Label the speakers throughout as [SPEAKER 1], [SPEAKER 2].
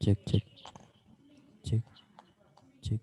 [SPEAKER 1] Cek cek cek cek.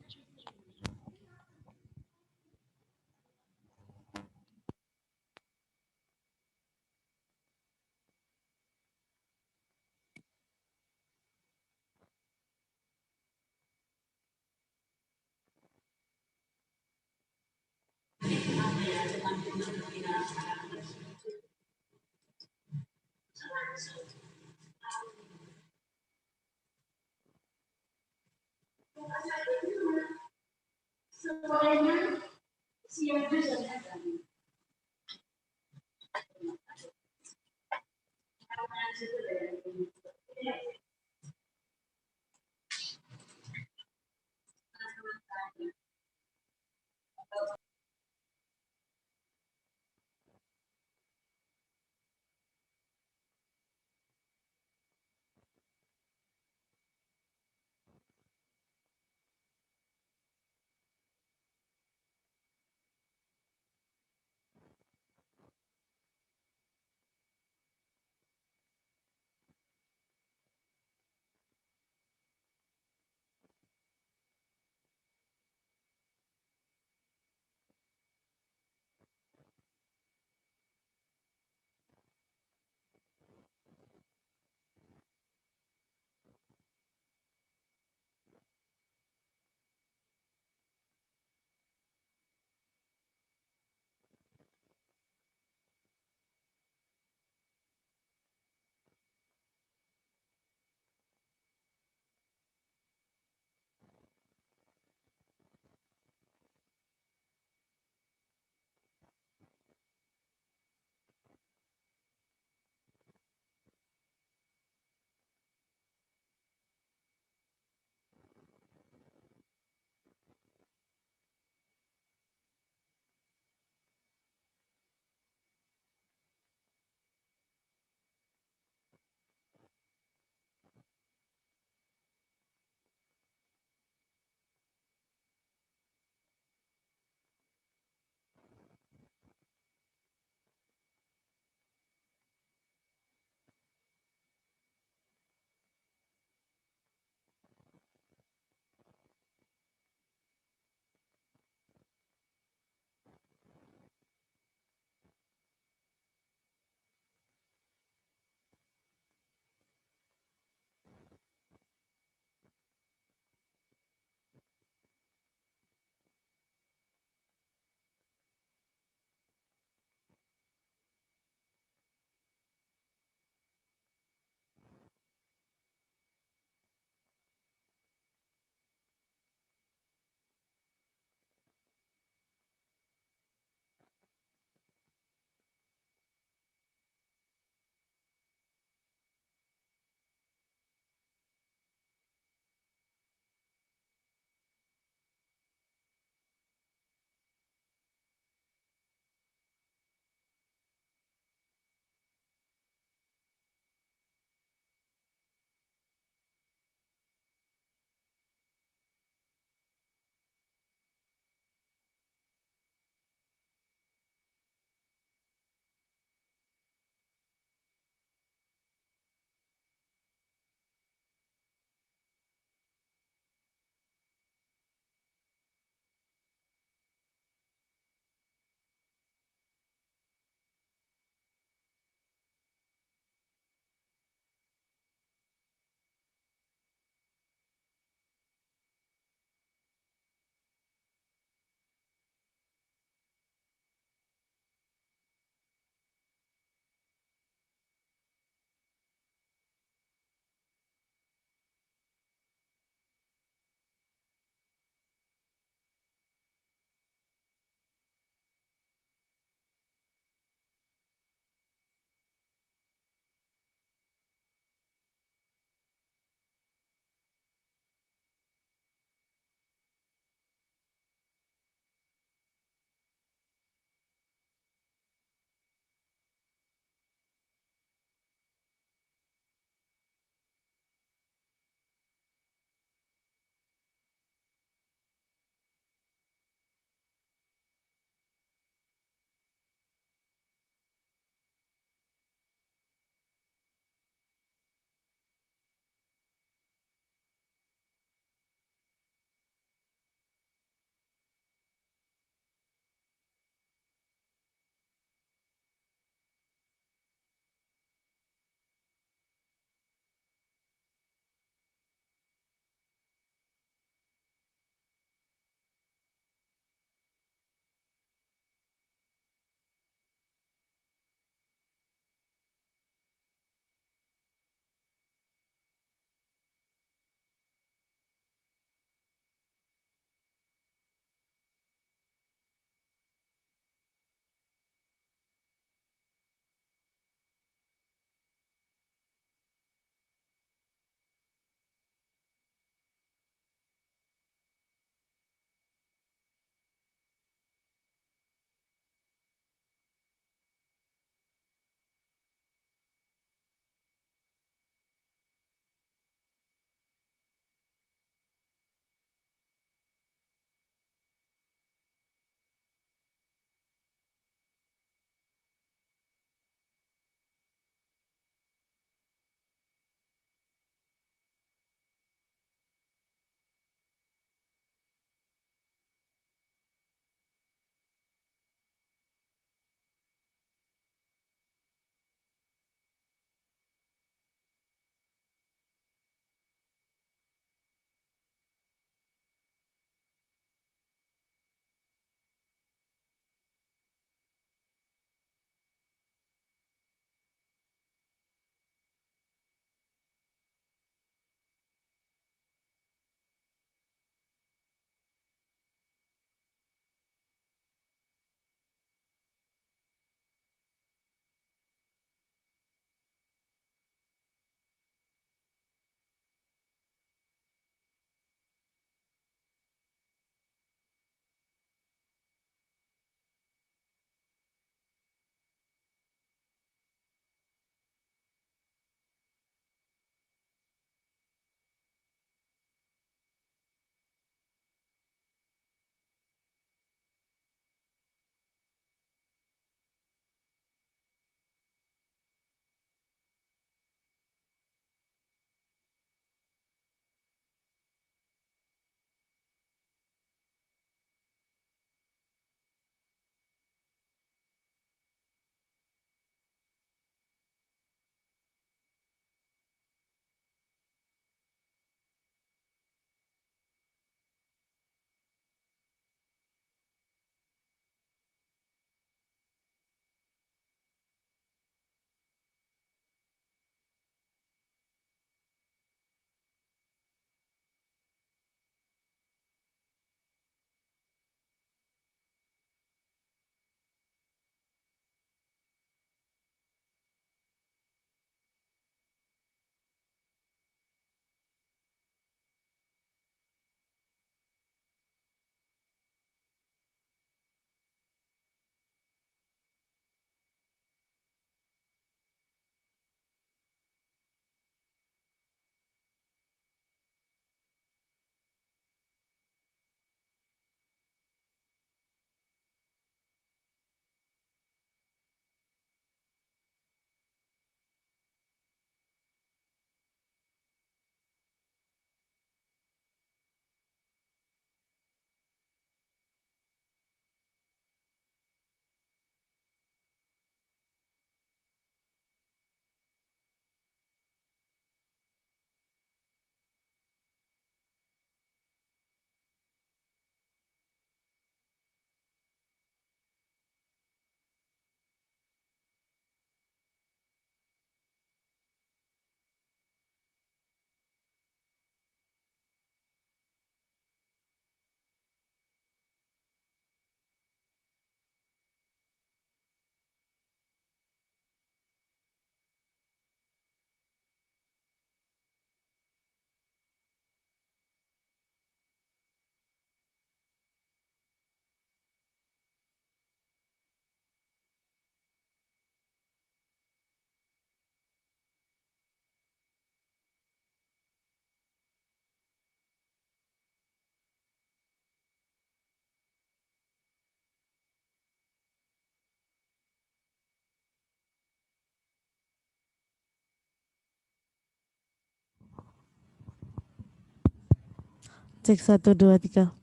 [SPEAKER 2] Cek 1, 2, 3.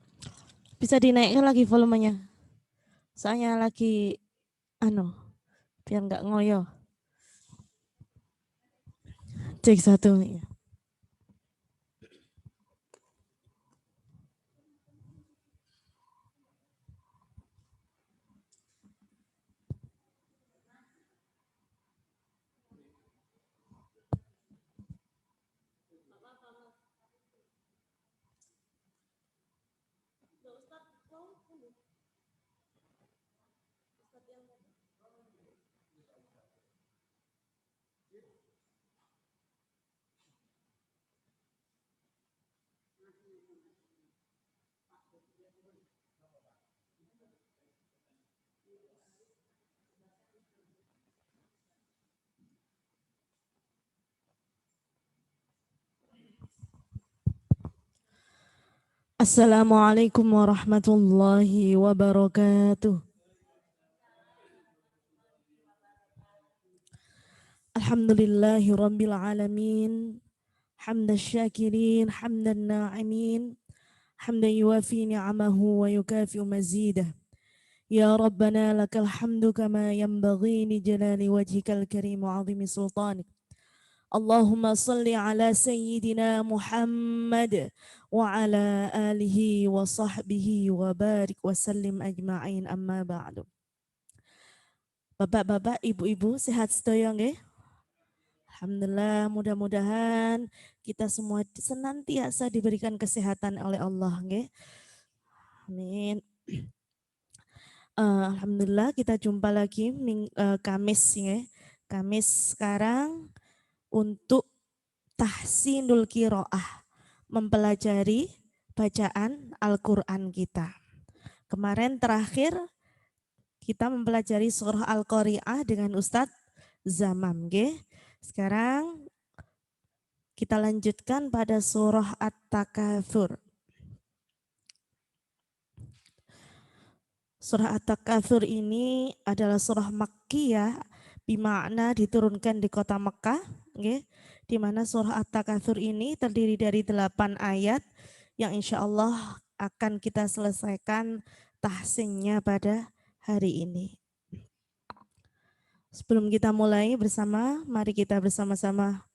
[SPEAKER 2] Bisa dinaikkan lagi volumenya. Soalnya lagi biar nggak ngoyo. Cek 1. Ya. Assalamualaikum warahmatullahi wabarakatuh. Alhamdulillahi rabbil alamin. Hamdan syakirin, hamdan na'imin. Hamdan yuwafi ni'amahu wa yukafi'u mazidah. Ya Rabbana lakal hamdu kama yanbaghi li jalali wajhikal karim wa 'azimi sultanik. Allahumma salli ala sayyidina Muhammad wa ala alihi wa sahbihi wa barik wa sallim ajma'in amma ba'du. Bapak-bapak, ibu-ibu sehat sedaya nggih? Alhamdulillah, mudah-mudahan kita semua senantiasa diberikan kesehatan oleh Allah nggih. Amin. Alhamdulillah kita jumpa lagi Kamis ya. Kamis sekarang untuk tahsinul qiraah, mempelajari bacaan Al-Qur'an kita. Kemarin terakhir kita mempelajari surah Al-Qari'ah dengan Ustadz Zamam nggih. Sekarang kita lanjutkan pada surah At-Takatsur. Surah At-Takatsur ini adalah surah Makkiyah, bermakna diturunkan di kota Mekah, okay? Di mana surah At-Takatsur ini terdiri dari 8 ayat yang insya Allah akan kita selesaikan tahsinnya pada hari ini. Sebelum kita mulai bersama, mari kita bersama-sama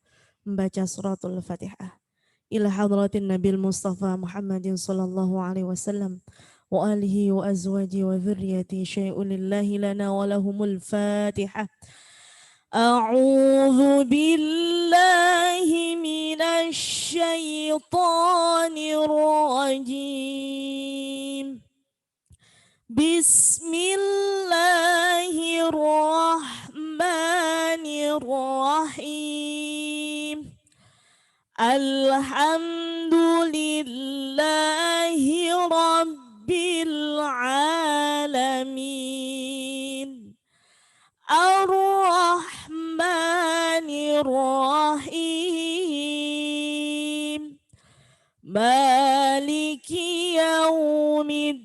[SPEAKER 2] membaca suratul Fatihah. Ila hadratin Nabil Mustafa Muhammadin sallallahu alaihi wasallam wa alihi wa azwaji wa dhurriyyati syai'un lillahi lana wa lahumul Fatihah. A'udzu billahi minasy syaithanir rajim. Bismillahirrahmanirrahim. Alhamdulillahi rabbil alamin. Ar-Rahmanir-Rahim. Maliki yaumiddin.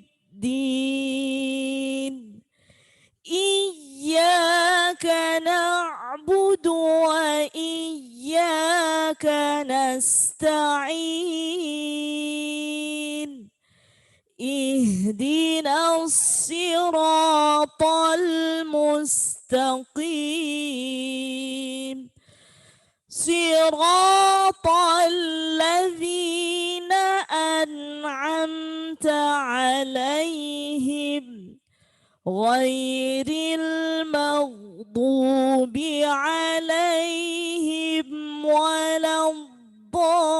[SPEAKER 2] Iyyaka na'budu wa iyyaka nasta'in. Ihdinas siratal mustaqim. Siratal ladzina an'amta 'alaihim ghairil maghdubi 'alaihim waladdallin.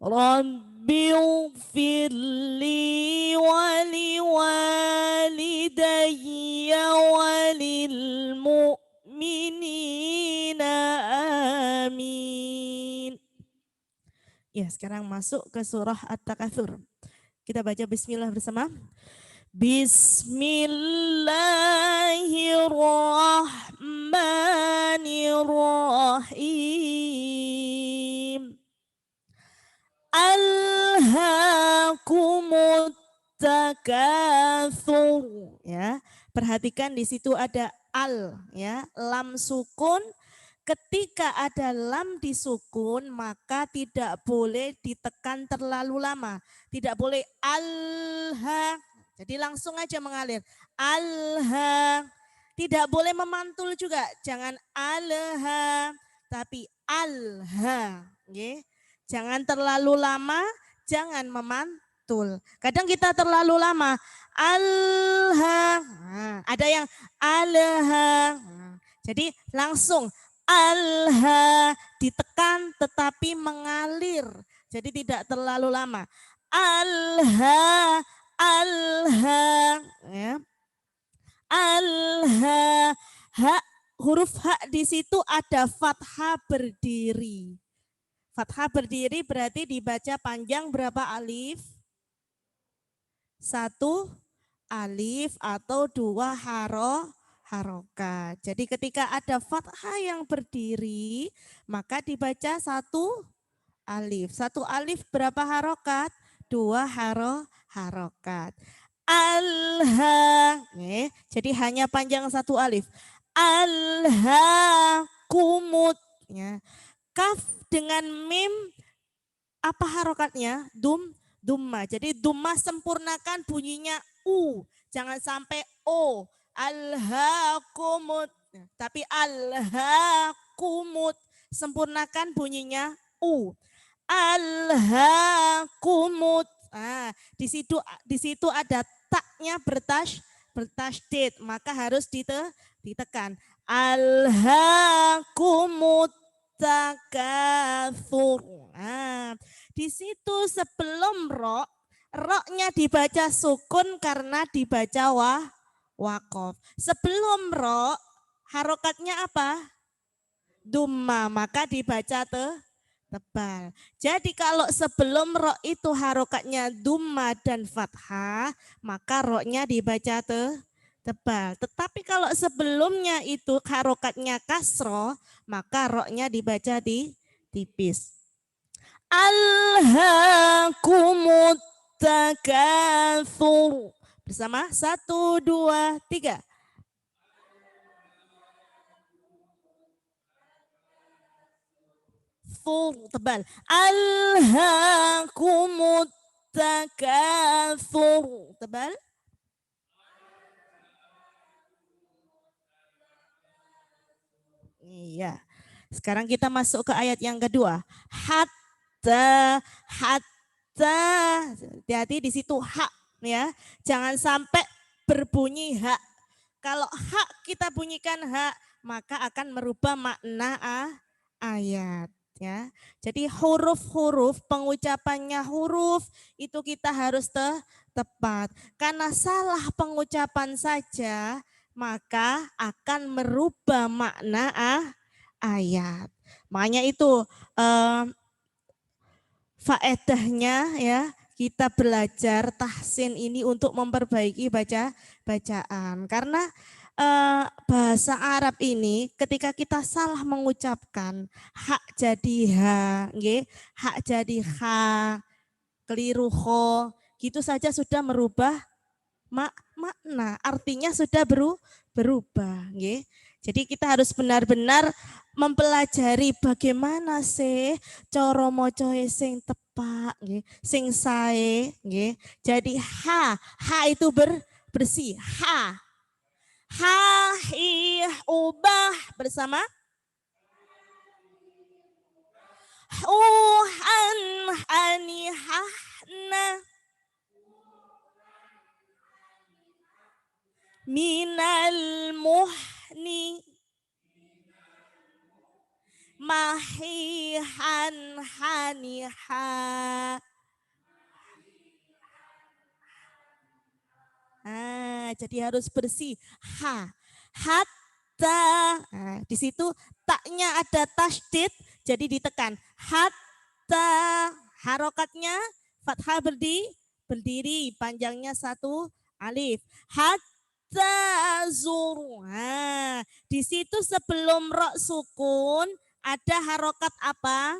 [SPEAKER 2] Rabbi ighfirli wa liwalidayya wa lil mu'minina amin. Ya, sekarang masuk ke surah At-Takatsur. Kita baca bismillah bersama. Bismillahirrahmanirrahim. Alhaakumut takatsur, ya. Perhatikan di situ ada al, ya, lam sukun, ketika ada lam disukun maka tidak boleh ditekan terlalu lama. Tidak boleh alha. Jadi langsung aja mengalir. Alha. Tidak boleh memantul juga. Jangan alha. Tapi alha. Jangan terlalu lama, jangan memantul. Kadang kita terlalu lama. Alha. Ada yang alha. Jadi langsung alha ditekan tetapi mengalir. Jadi tidak terlalu lama. Alha, alha, ya. Alha, ha, huruf ha di situ ada fathah berdiri. Fathah berdiri berarti dibaca panjang berapa alif? 1 alif atau 2 harokat. Jadi ketika ada fathah yang berdiri, maka dibaca 1 alif. 1 alif berapa harokat? 2 harokat. Alha. Jadi hanya panjang 1 alif. Alha kumut. Kaf dengan mim apa harokatnya? Dumma. Jadi dumma sempurnakan bunyinya u. Jangan sampai o. Alhaakumut. Tapi alhaakumut. Sempurnakan bunyinya u. Alhaakumut. Di situ ada taknya bertasydid, maka harus ditekan. Alhaakumut takatsur. Di situ sebelum roknya dibaca sukun karena dibaca waqaf. Sebelum rok harokatnya apa? Dumma, maka dibaca tebal. Jadi kalau sebelum rok itu harokatnya dumma dan fathah, maka roknya dibaca tebal. Tetapi kalau sebelumnya itu harokatnya kasroh, maka roknya dibaca tipis. Alhaakumut takatsur. Bersama 1, 2, 3. Fur tebal. Alhaakumut takatsur. Tebal. Iya. Sekarang kita masuk ke ayat yang kedua. Hatta. Hati-hati di situ hak ya. Jangan sampai berbunyi hak. Kalau hak kita bunyikan hak, maka akan merubah makna ayat ya. Jadi huruf-huruf, pengucapannya huruf itu kita harus tepat. Karena salah pengucapan saja maka akan merubah makna ayat. Makanya itu faedahnya ya kita belajar tahsin ini untuk memperbaiki bacaan. Karena bahasa Arab ini ketika kita salah mengucapkan hak jadi ha, hak jadi ha, keliru kho, gitu saja sudah merubah makna, artinya sudah berubah. Jadi kita harus benar-benar mempelajari bagaimana sih cara maca sing tepak, sing sae. Jadi ha itu bersih, ha. Ha, ih, ubah bersama. Uhan, hani, hahna. Minal muhni. Mahihan, haniha. Jadi harus bersih. Ha, hatta. Di situ taknya ada tasydid, jadi ditekan. Hatta, harokatnya fathah berdiri, panjangnya 1 alif. Hatta zur. Di situ sebelum rok sukun ada harokat apa?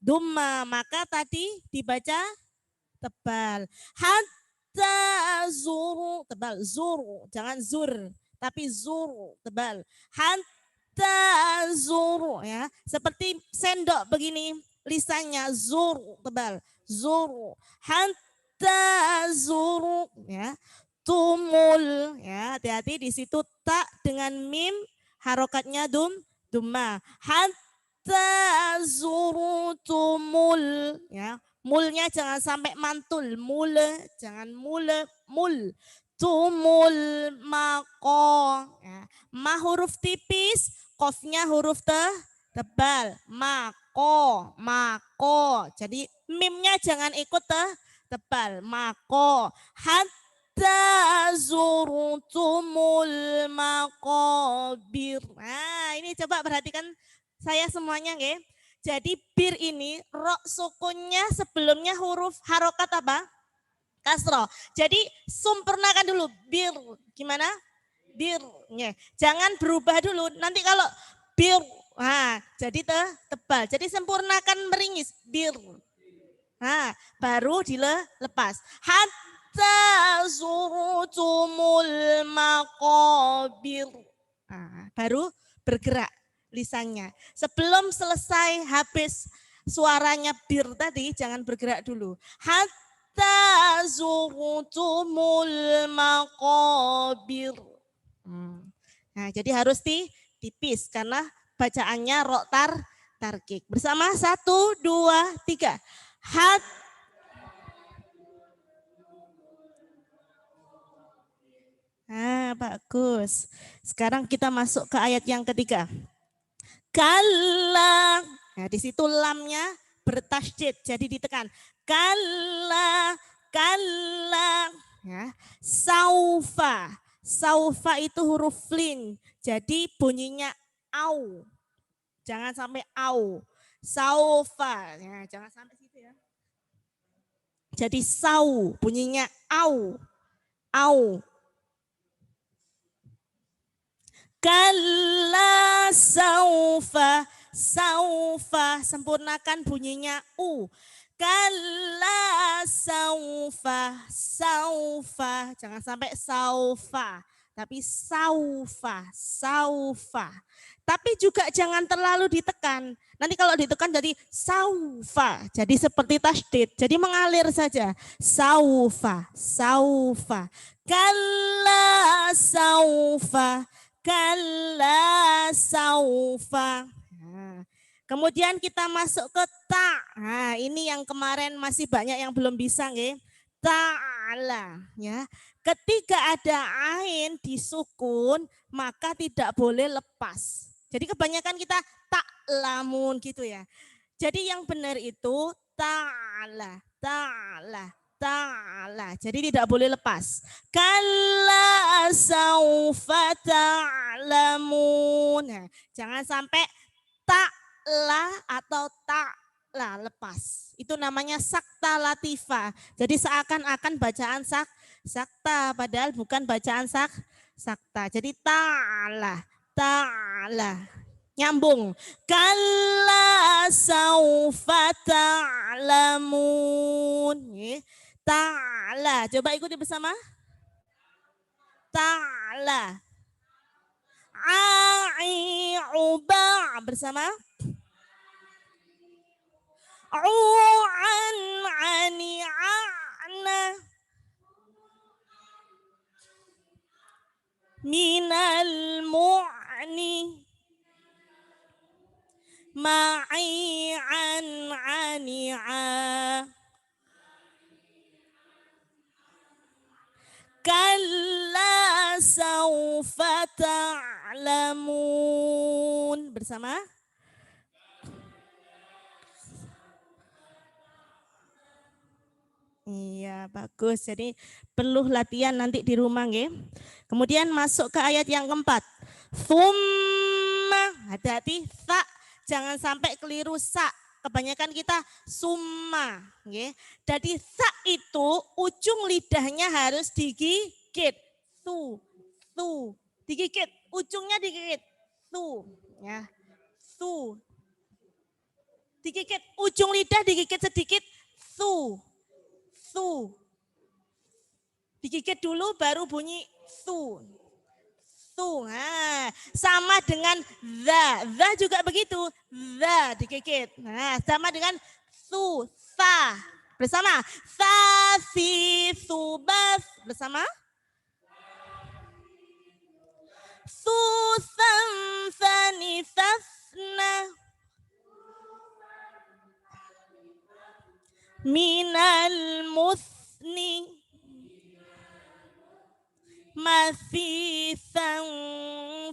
[SPEAKER 2] Dumma, maka tadi dibaca tebal. Zur, tebal, zur, jangan zur, tapi zur, tebal. hatta zur ya. Seperti sendok begini lisannya zur tebal. Zur hatta zur ya. Tumul ya. Hati-hati di situ tak dengan mim harokatnya dumma. Hatta zurutumul ya. Mulnya jangan sampai mantul, mule jangan mule, mul. Tumul mako ya. Ma huruf tipis, kofnya huruf tebal. Mako, mako. Jadi mimnya jangan ikut tebal. Mako. Hatta zurtumul maqabir. Nah, ini coba perhatikan saya semuanya nggih. Jadi bir ini ro sukunnya sebelumnya huruf harokat apa? Kasroh. Jadi sempurnakan dulu bir. Gimana? Bir. Jangan berubah dulu. Nanti kalau bir, nah, jadi tebal. Jadi sempurnakan meringis bir. Nah, baru dilepas. Hatta zurtumul maqabir. Nah, baru bergerak lisannya. Sebelum selesai habis suaranya bir tadi, jangan bergerak dulu. Hatta zurtumul maqabir. Nah, jadi harus tipis karena bacaannya roktar tarkik. Bersama 1, 2, 3. Hat. Nah, bagus. Sekarang kita masuk ke ayat yang ketiga. Kalla. Nah, di situ lamnya bertasydid, jadi ditekan. Kalla, kalla. Ya. Saufa. Saufa itu huruf lin. Jadi bunyinya au. Jangan sampai au. Saufa. Ya, jangan sampai situ ya. Jadi sau, bunyinya au. Au. Kalla saufa, saufa, sempurnakan bunyinya u. Kalla saufa, saufa, jangan sampai saufa, tapi saufa, saufa. Tapi juga jangan terlalu ditekan. Nanti kalau ditekan jadi saufa, jadi seperti tasydid, jadi mengalir saja. Saufa, saufa. Kalla saufa. Kalla saufa. Nah, kemudian kita masuk ke ta. Nah, ini yang kemarin masih banyak yang belum bisa nggih. Ta'ala ya. Ketika ada ain disukun, maka tidak boleh lepas. Jadi kebanyakan kita ta'lamun gitu ya. Jadi yang benar itu ta'ala, ta'ala. Ta'ala. Jadi tidak boleh lepas. Kalla saufa ta'lamun. Nah, jangan sampai ta'la atau ta'la lepas. Itu namanya sakta latifah. Jadi seakan-akan bacaan sakta padahal bukan bacaan sakta. Jadi ta'la, ta'la. Nyambung. Kalla saufa ta'lamun. Ta'ala. Coba ikuti bersama. Ta'ala. A'i'uba. Bersama. U'an ani'a'na. Minal mu'ni. Ma'i'an ani'a. Kalla saufa ta'lamun. Bersama. Iya, bagus. Jadi perlu latihan nanti di rumah nggih. Kemudian masuk ke ayat yang keempat. Thumma, hati-hati sa, jangan sampai keliru sa. Kebanyakan kita summa, nggih. Jadi sa itu ujung lidahnya harus digigit. Tu, digigit, ujungnya digigit. Tu, ya. Tu. Digigit, ujung lidah digigit sedikit. Tu. Digigit dulu baru bunyi tu. Thu. Nah, sama dengan the. The juga begitu. The digigit. Nah, sama dengan thu, tha. Bersama. Tha, si, thu, bas. Bersama. Thu, tham, thani, thafna. Minal musni. Masithan,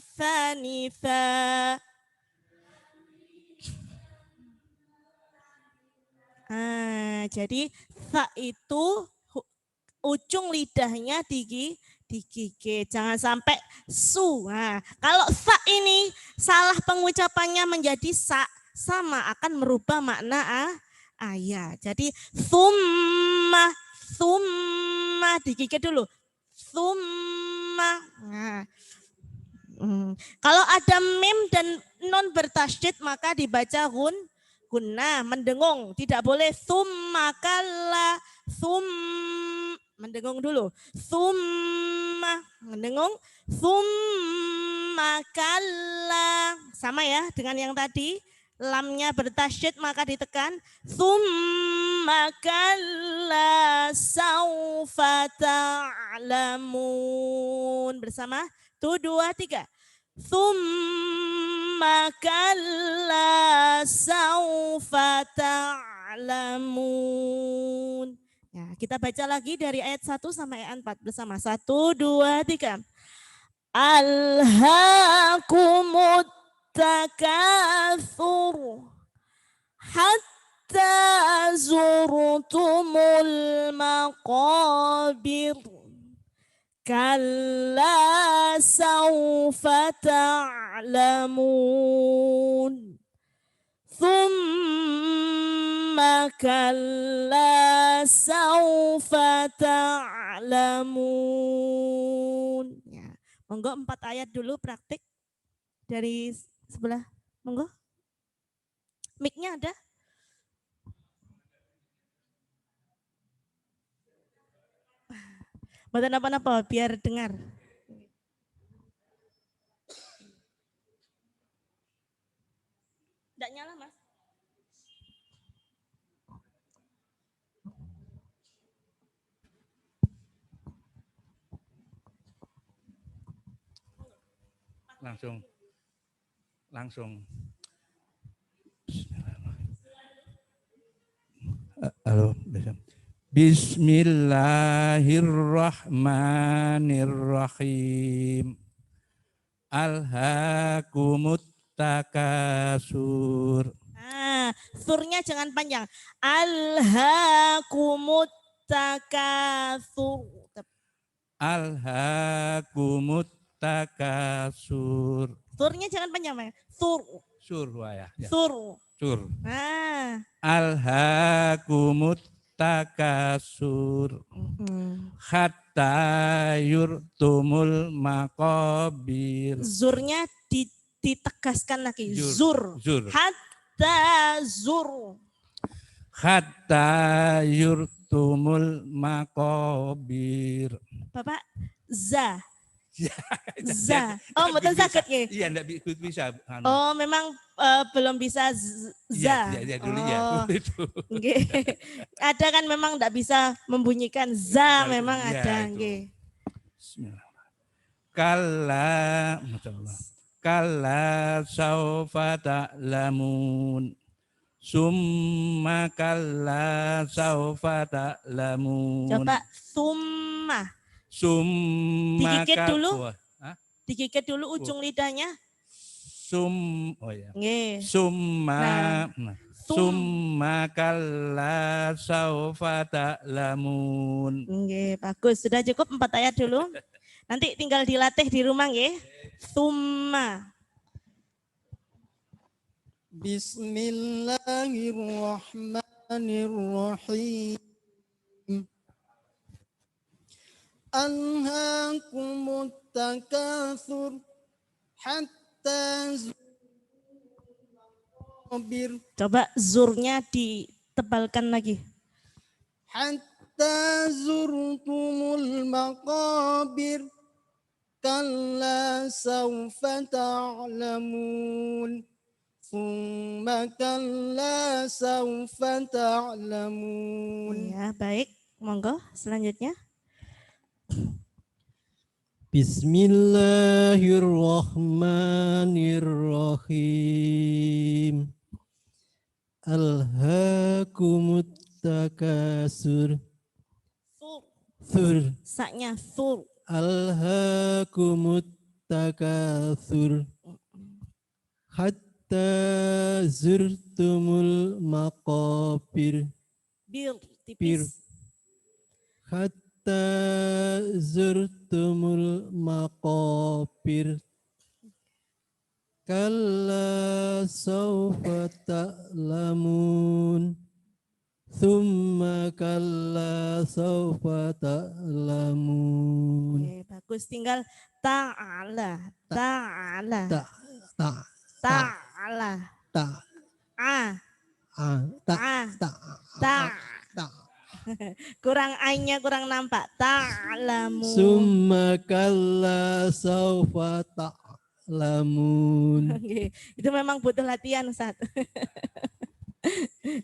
[SPEAKER 2] sanitha. Jadi tha itu ujung lidahnya digigit. Jangan sampai su. Nah, kalau tha ini salah pengucapannya menjadi sa, sama akan merubah makna ayat. Jadi summa, summa digigit dulu. Summa. Nah. Kalau ada mim dan non bertasydid maka dibaca gunnah, mendengung. Tidak boleh summa kalla, mendengung dulu. Summa, mendengung. Summa kalla. Sama ya dengan yang tadi. Lamnya bertasydid maka ditekan. Summa kalla saufa ta'lamun. Bersama. 1, 2, 3. Thumma kalla saufa ta'lamun. Ya, kita baca lagi dari ayat 1 sampai ayat 4 bersama. 1, 2, 3. Alhaakumut takatsur hatta zurtumul maqabir. Kalla sawfa ta'lamun. Thumma kalla sawfa ta'lamun. Ya, monggo 4 ayat dulu praktik dari sebelah. Monggo. Mic-nya ada? Buat apa-apa biar dengar. Enggak nyala, Mas.
[SPEAKER 3] Langsung. Halo, Bismillahirrahmanirrahim. Alhaakumut takasur.
[SPEAKER 2] Surnya jangan panjang. Alhaakumut takasur.
[SPEAKER 3] Alhaakumut takasur.
[SPEAKER 2] Surnya jangan panjang, Mas. Sur.
[SPEAKER 3] Sur ya.
[SPEAKER 2] Sur.
[SPEAKER 3] Sur. Alhaakumut takasur. Hatta yurtumul maqabir.
[SPEAKER 2] Zurnya ditegaskan lagi. Zur. Hatta zur.
[SPEAKER 3] Hatta yurtumul maqabir.
[SPEAKER 2] Bapak, za. Za. Oh, betul sakit ya?
[SPEAKER 3] Iya, enggak bisa.
[SPEAKER 2] Oh, memang belum bisa za.
[SPEAKER 3] Iya, dulu ya.
[SPEAKER 2] Okay. Ada kan memang enggak bisa membunyikan za, memang ya, ada. Okay.
[SPEAKER 3] Kalla, kalla saufa ta'lamun. Summa kalla saufa ta'lamun.
[SPEAKER 2] Coba summa. Digigit dulu. Digigit dulu ujung lidahnya.
[SPEAKER 3] Summa. Summa kalla saufa ta'lamun.
[SPEAKER 2] Bagus, sudah cukup 4 ayat dulu. Nanti tinggal dilatih di rumah nggih. Summa.
[SPEAKER 4] Bismillahirrahmanirrahim. Alhaakumut takatsur hatta zurtumul.
[SPEAKER 2] Coba zurnya ditebalkan lagi.
[SPEAKER 4] Hatta zurtumul maqabir. كلا سوف تعلمون ثم كلا سوف تعلمون.
[SPEAKER 2] Ya, baik. Monggo selanjutnya.
[SPEAKER 1] Bismillahirrahmanirrahim. Alhaakumut takasur. Thur.
[SPEAKER 2] Saknya thur.
[SPEAKER 1] Alhaakumut takasur. Hatta zurtumul maqabir.
[SPEAKER 2] Bir
[SPEAKER 1] Bir.
[SPEAKER 2] tipis.
[SPEAKER 1] Hatta zurtumul maqabir. Kalla sawfa ta'lamun. Thumma kalla sawfa ta'lamun.
[SPEAKER 2] Oke, bagus. Tinggal ta'ala. Ta'ala.
[SPEAKER 1] Ta ta
[SPEAKER 2] Ta'ala.
[SPEAKER 1] ta
[SPEAKER 2] A.
[SPEAKER 1] ta
[SPEAKER 2] A.
[SPEAKER 1] ta
[SPEAKER 2] Ta.
[SPEAKER 1] ta.
[SPEAKER 2] Kurang A-nya kurang nampak. Ta'lamun.
[SPEAKER 1] Summa kalla sawfa ta'lamun.
[SPEAKER 2] Oke, itu memang butuh latihan, Ustaz.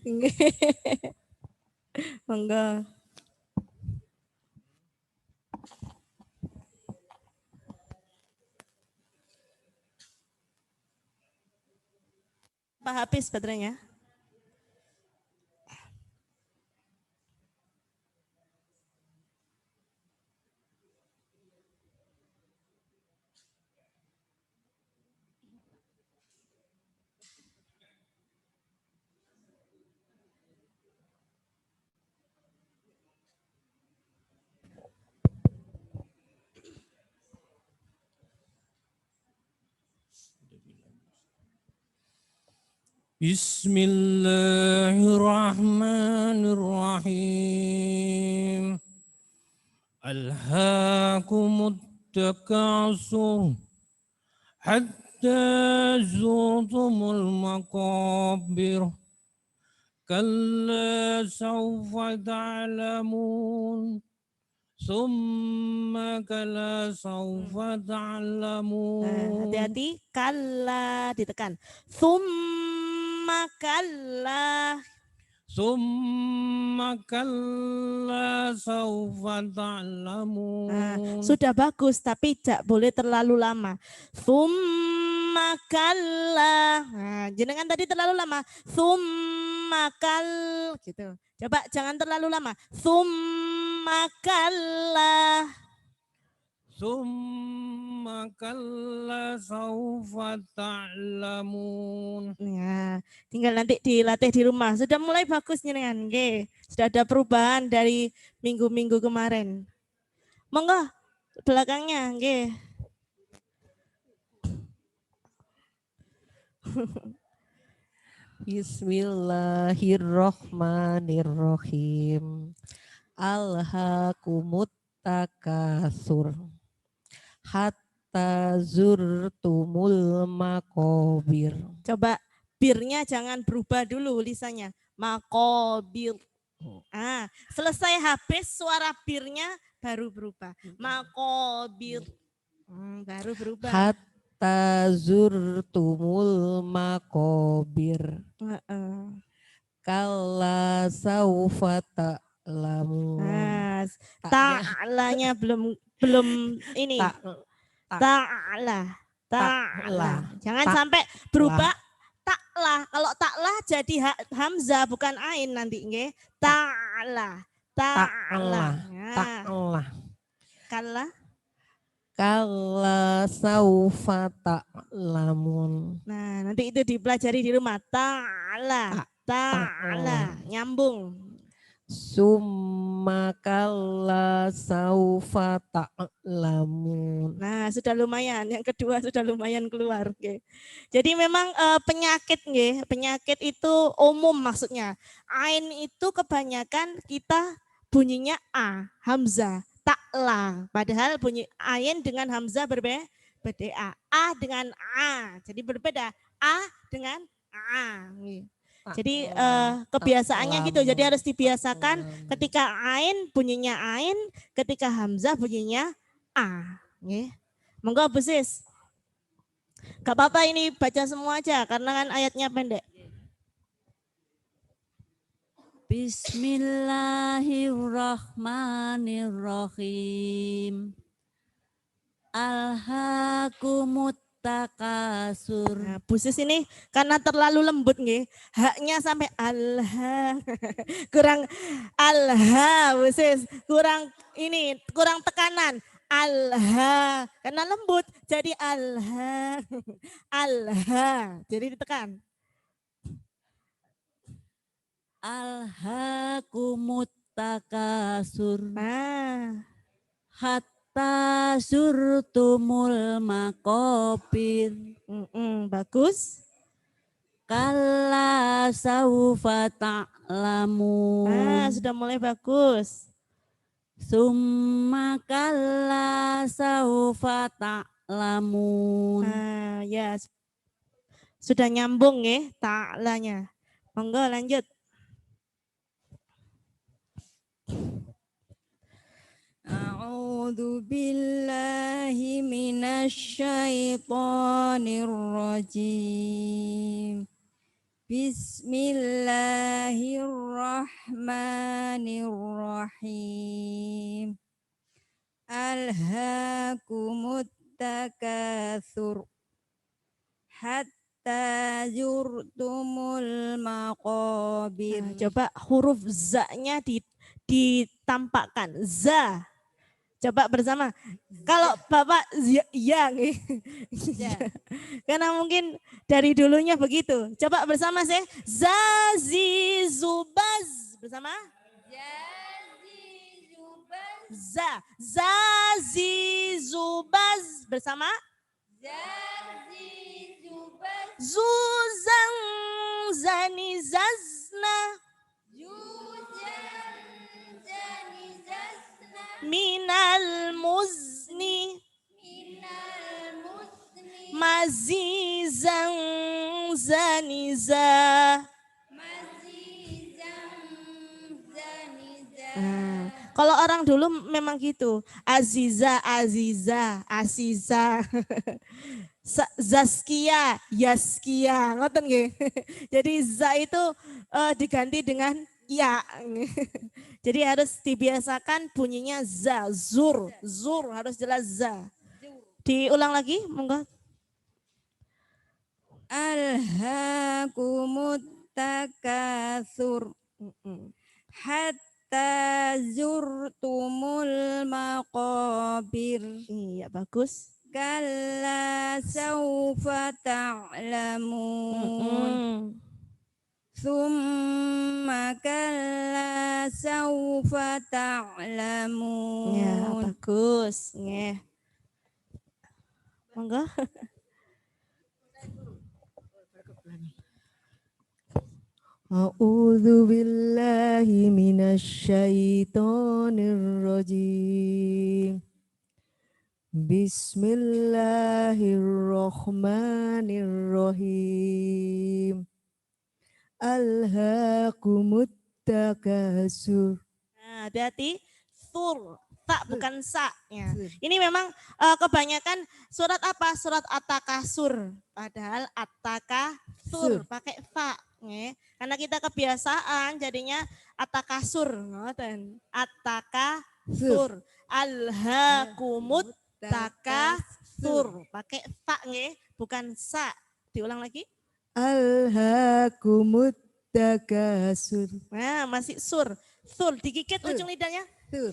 [SPEAKER 2] Oke. Monggo. Pak Hafiz baterainya.
[SPEAKER 3] Bismillahirrahmanirrahim. Alhaakumut takasur hatta zurtumul maqabir. Kalla sawfa ta'lamun. Summa kalla sawfa ta'lamun.
[SPEAKER 2] Nah, hati-hati. Kalla ditekan. Summa kalla.
[SPEAKER 3] Summa kalla sawfa
[SPEAKER 2] Nah,
[SPEAKER 3] ta'lamun.
[SPEAKER 2] sudah bagus, tapi tidak boleh terlalu lama. Summa kalla. Nah, jenengan tadi terlalu lama. Summa kal gitu. Coba jangan terlalu lama. Summa kalla.
[SPEAKER 3] Summa kalla sawfa ta'lamun.
[SPEAKER 2] Ya, tinggal nanti dilatih di rumah. Sudah mulai bagus jenengan, nggih. Sudah ada perubahan dari minggu-minggu kemarin. Monggo belakangnya, nggih.
[SPEAKER 5] Bismillahirrahmanirrahim. Alhaakumut takasur hatta zurtumul maqabir.
[SPEAKER 2] Coba birnya jangan berubah dulu lisannya. Makobir. Selesai habis suara birnya baru berubah. Makobir. Baru berubah.
[SPEAKER 5] Hatta zurtumul maqabir. Kalla sawfa ta'lamun.
[SPEAKER 2] Ta'lanya belum ini. Ta'la. Jangan sampai berubah ta'lah. Kalau ta'lah jadi hamzah bukan ain nanti nggih. Ta'la. Kalla.
[SPEAKER 5] Kalla sawfa ta'lamun.
[SPEAKER 2] Nah, nanti itu dipelajari di rumah. Ta'la. Nyambung.
[SPEAKER 5] Summa kalla sawfa ta'lamun.
[SPEAKER 2] Nah, sudah lumayan. Yang kedua sudah lumayan keluar. Okay. Jadi memang penyakit nggih, penyakit itu umum maksudnya. Ain itu kebanyakan kita bunyinya a, hamzah, ta'la. Padahal bunyi ain dengan hamzah berbeda. A dengan a. Jadi berbeda. A dengan a. Jadi kebiasaannya gitu. Jadi harus dibiasakan ketika ain bunyinya ain, ketika hamzah bunyinya a. Monggo Bu Sis. Gak apa-apa ini baca semua aja karena kan ayatnya pendek.
[SPEAKER 6] Bismillahirrahmanirrahim. Alhaakumut takasur.
[SPEAKER 2] Nah, Bu Sis ini karena terlalu lembut nggih, haknya sampai alha. Kurang alha Bu Sis, kurang tekanan. Alha karena lembut jadi alha. Alha jadi ditekan.
[SPEAKER 6] Alhaakumut takasur.
[SPEAKER 2] Nah,
[SPEAKER 6] Hatta zurtumul maqabir.
[SPEAKER 2] bagus.
[SPEAKER 6] Kalla saufa ta'lamun.
[SPEAKER 2] Nah, sudah mulai bagus.
[SPEAKER 6] Summa kalla saufa ta'lamun.
[SPEAKER 2] Nah, ya sudah nyambung ya ta'lanya. Monggo lanjut.
[SPEAKER 4] A'udzu billahi minasyaitonir rajim. Bismillahirrahmanirrahim. Alhaakumut takatsur hatta zurtumul maqabir.
[SPEAKER 2] Nah, coba huruf za-nya ditampakkan. Za. Coba bersama. Kalau Bapak ya nih. Karena mungkin dari dulunya begitu. Coba bersama saya. Zazi zubaz. Bersama.
[SPEAKER 4] Zazi zubaz.
[SPEAKER 2] Zazi zubaz. Bersama.
[SPEAKER 4] Zazi zubaz.
[SPEAKER 2] Zuzang zani zazna. Minal muzni mazizan zaniza. Kalau orang dulu memang gitu. Aziza, Aziza, Asiza. Zaskia, Yaskia. Ngoten nggih. Jadi za itu diganti dengan ya. Jadi harus dibiasakan bunyinya za, zur, zur harus jelas za. Diulang lagi, monggo.
[SPEAKER 4] Alhaakumut takatsur hatta zurtumul maqabir.
[SPEAKER 2] Iya, bagus.
[SPEAKER 4] Kalla saufa ta'lamun. Summa kalla saufa ta'lamun.
[SPEAKER 2] Ya, bagus. Nggih. Monggo.
[SPEAKER 5] A'udzu billahi minasyaitonir rajim. Bismillahirrahmanirrahim. Alhaakumut takasur.
[SPEAKER 2] Nah, hati-hati. Sur, tak bukan sa. Ya. Ini memang kebanyakan surat apa? Surat At-Takasur. Padahal At-Takasur pakai fa. Nge. Karena kita kebiasaan jadinya At-Takasur. Ngoten. At-Takasur. Alhaakumut takasur. Pakai fa nge, bukan sa. Diulang lagi.
[SPEAKER 5] Alhaakumut takasur.
[SPEAKER 2] Nah, masih sur. Sur, digigit ujung lidahnya.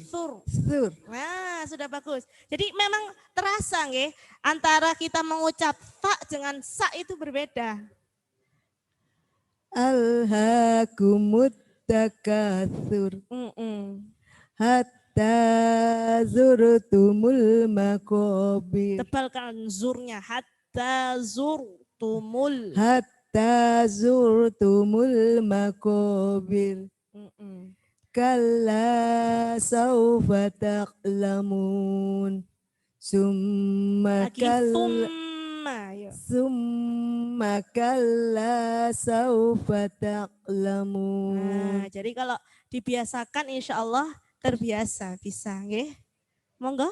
[SPEAKER 2] Sur.
[SPEAKER 5] Sur.
[SPEAKER 2] Nah, sudah bagus. Jadi memang terasa nggih antara kita mengucap fa dengan sa itu berbeda.
[SPEAKER 5] Alhaakumut takasur. Hatta zurtumul maqabir.
[SPEAKER 2] Tebalkan zurnya. Hatta zurtumul.
[SPEAKER 5] Hatta zurtumul maqabir. Kalla saufa ta'lamun. Summa
[SPEAKER 2] Lagi
[SPEAKER 5] kalla.
[SPEAKER 2] summa. Yuk.
[SPEAKER 5] Summa kalla saufa ta'lamun.
[SPEAKER 2] Nah, jadi kalau dibiasakan insya Allah terbiasa bisa. Nggih. Monggo.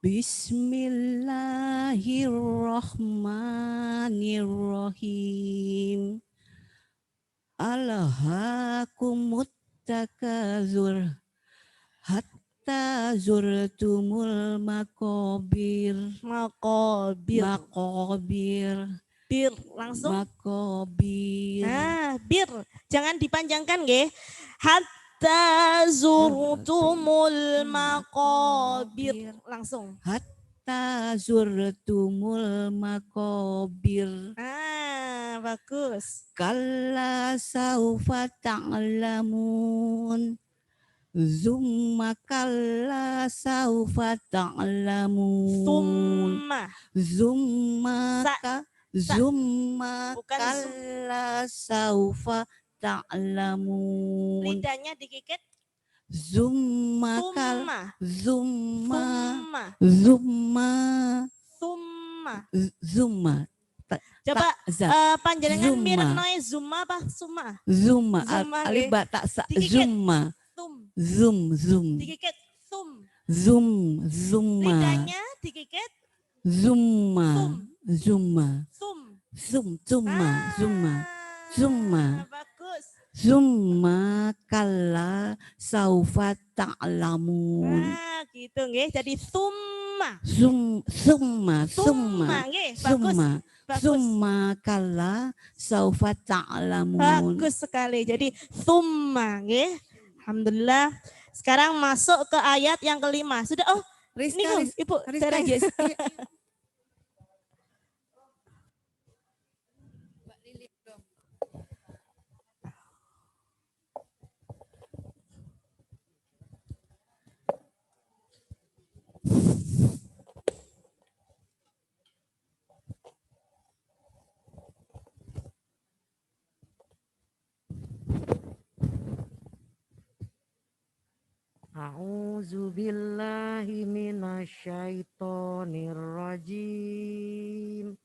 [SPEAKER 6] Bismillahirrahmanirrahim. Alhaakumut takazur hatta zurtumul makobir. Makobir.
[SPEAKER 2] Bir langsung.
[SPEAKER 6] Makobir.
[SPEAKER 2] Nah, bir jangan dipanjangkan nggih. Hatta zurtumul maqabir. Langsung.
[SPEAKER 6] Hatta zurtumul makobir.
[SPEAKER 2] Ah, bagus.
[SPEAKER 6] Kalla saufa ta'lamun. Zumma kalla saufa ta'lamun.
[SPEAKER 2] Summa.
[SPEAKER 6] Zumma
[SPEAKER 2] Bukan
[SPEAKER 6] kalla saufa ta'lamun.
[SPEAKER 2] Lidahnya dikikit.
[SPEAKER 6] Zumma Zumma.
[SPEAKER 2] Coba panjenengan mirip noise zumma apa summa?
[SPEAKER 6] Zumma.
[SPEAKER 2] Zumma,
[SPEAKER 6] Alif ba tak sa.
[SPEAKER 2] Dikikit.
[SPEAKER 6] Zumma.
[SPEAKER 2] Tum.
[SPEAKER 6] Zoom.
[SPEAKER 2] Dikikit. Tum.
[SPEAKER 6] Zumma.
[SPEAKER 2] Lidahnya dikikit.
[SPEAKER 6] Zumma.
[SPEAKER 2] Bagus.
[SPEAKER 6] Zumma kalla saufa ta'lamun.
[SPEAKER 2] Nah, gitu nggih. Jadi summa.
[SPEAKER 6] Summa.
[SPEAKER 2] Nggih. Bagus.
[SPEAKER 6] Summa kalla saufa ta'lamun.
[SPEAKER 2] Bagus sekali. Jadi summa nggih. Alhamdulillah. Sekarang masuk ke ayat yang kelima. Sudah ini Ibu Sarah Jess.
[SPEAKER 7] A'udzu billahi minasyaitonir rajim.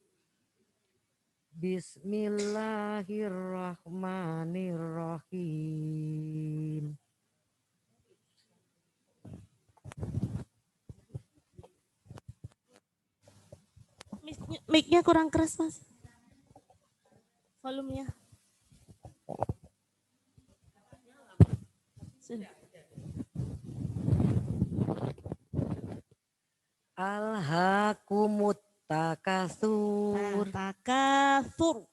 [SPEAKER 7] Bismillahirrahmanirrahim.
[SPEAKER 2] Mic-nya kurang keras, Mas. Volumenya. Sudah.
[SPEAKER 7] Alhaakumut takasur.
[SPEAKER 2] Takasur.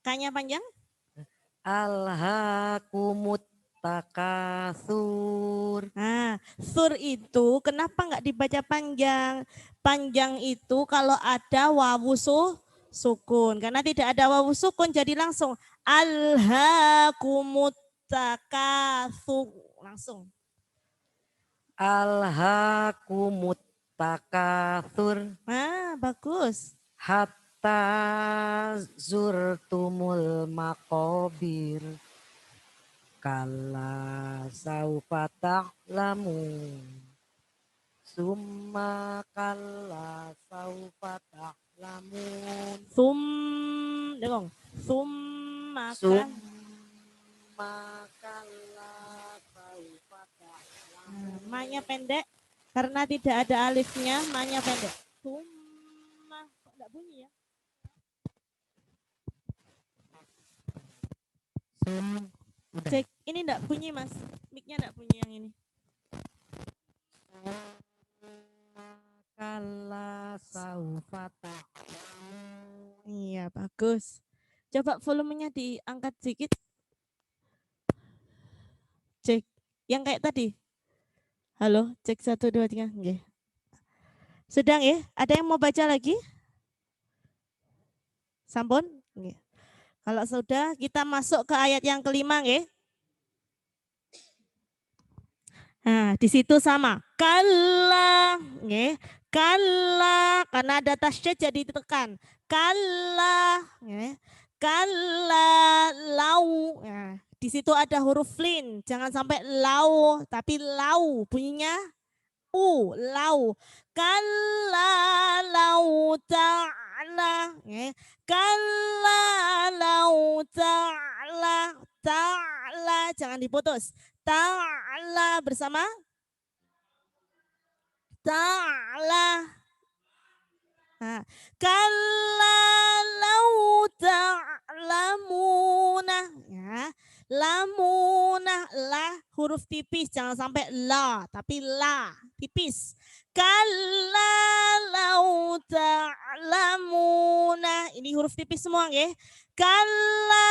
[SPEAKER 2] Kanya panjang?
[SPEAKER 7] Alhaakumut takasur.
[SPEAKER 2] Nah, sur itu kenapa nggak dibaca panjang? Panjang itu kalau ada wawu sukun. Karena tidak ada wawu sukun jadi langsung alhaakumut takasur. Langsung.
[SPEAKER 7] Alhaakumut takasur.
[SPEAKER 2] Ah, bagus.
[SPEAKER 7] Hatta zurtumul makobir. Kalla saufa ta'lamun. Summa kalla saufa ta'lamun.
[SPEAKER 2] Dengung. Summa
[SPEAKER 7] kalla saufa ta'lamun.
[SPEAKER 2] Ma-nya pendek karena tidak ada alifnya, ma-nya pendek. Summa kok enggak bunyi ya? Cek, ini enggak bunyi, Mas. Mic-nya enggak bunyi yang ini.
[SPEAKER 7] Kalla saufa ta'lamun.
[SPEAKER 2] Iya, bagus. Coba volumenya diangkat sedikit. Cek, yang kayak tadi. Halo, cek 1, 2, 3. Nggih. Sedang ya? Ada yang mau baca lagi? Sampun? Nggih. Kalau sudah, kita masuk ke ayat yang kelima, nggih. Nah, di situ sama. Kalla, nggih. Kalla, karena ada tasydid jadi ditekan. Kalla, nggih. Kalla lau. Nah, di situ ada huruf lin, jangan sampai lau, tapi lau bunyinya lau. Kalla lau ta'ala, kalla lau ta'ala, jangan diputus. Ta'ala bersama Nah, kalla lau ta'lamuna ya. Lamuna la huruf tipis, jangan sampai la tapi la tipis. Kalla lau ta'lamuna, ini huruf tipis semua ya. Kalla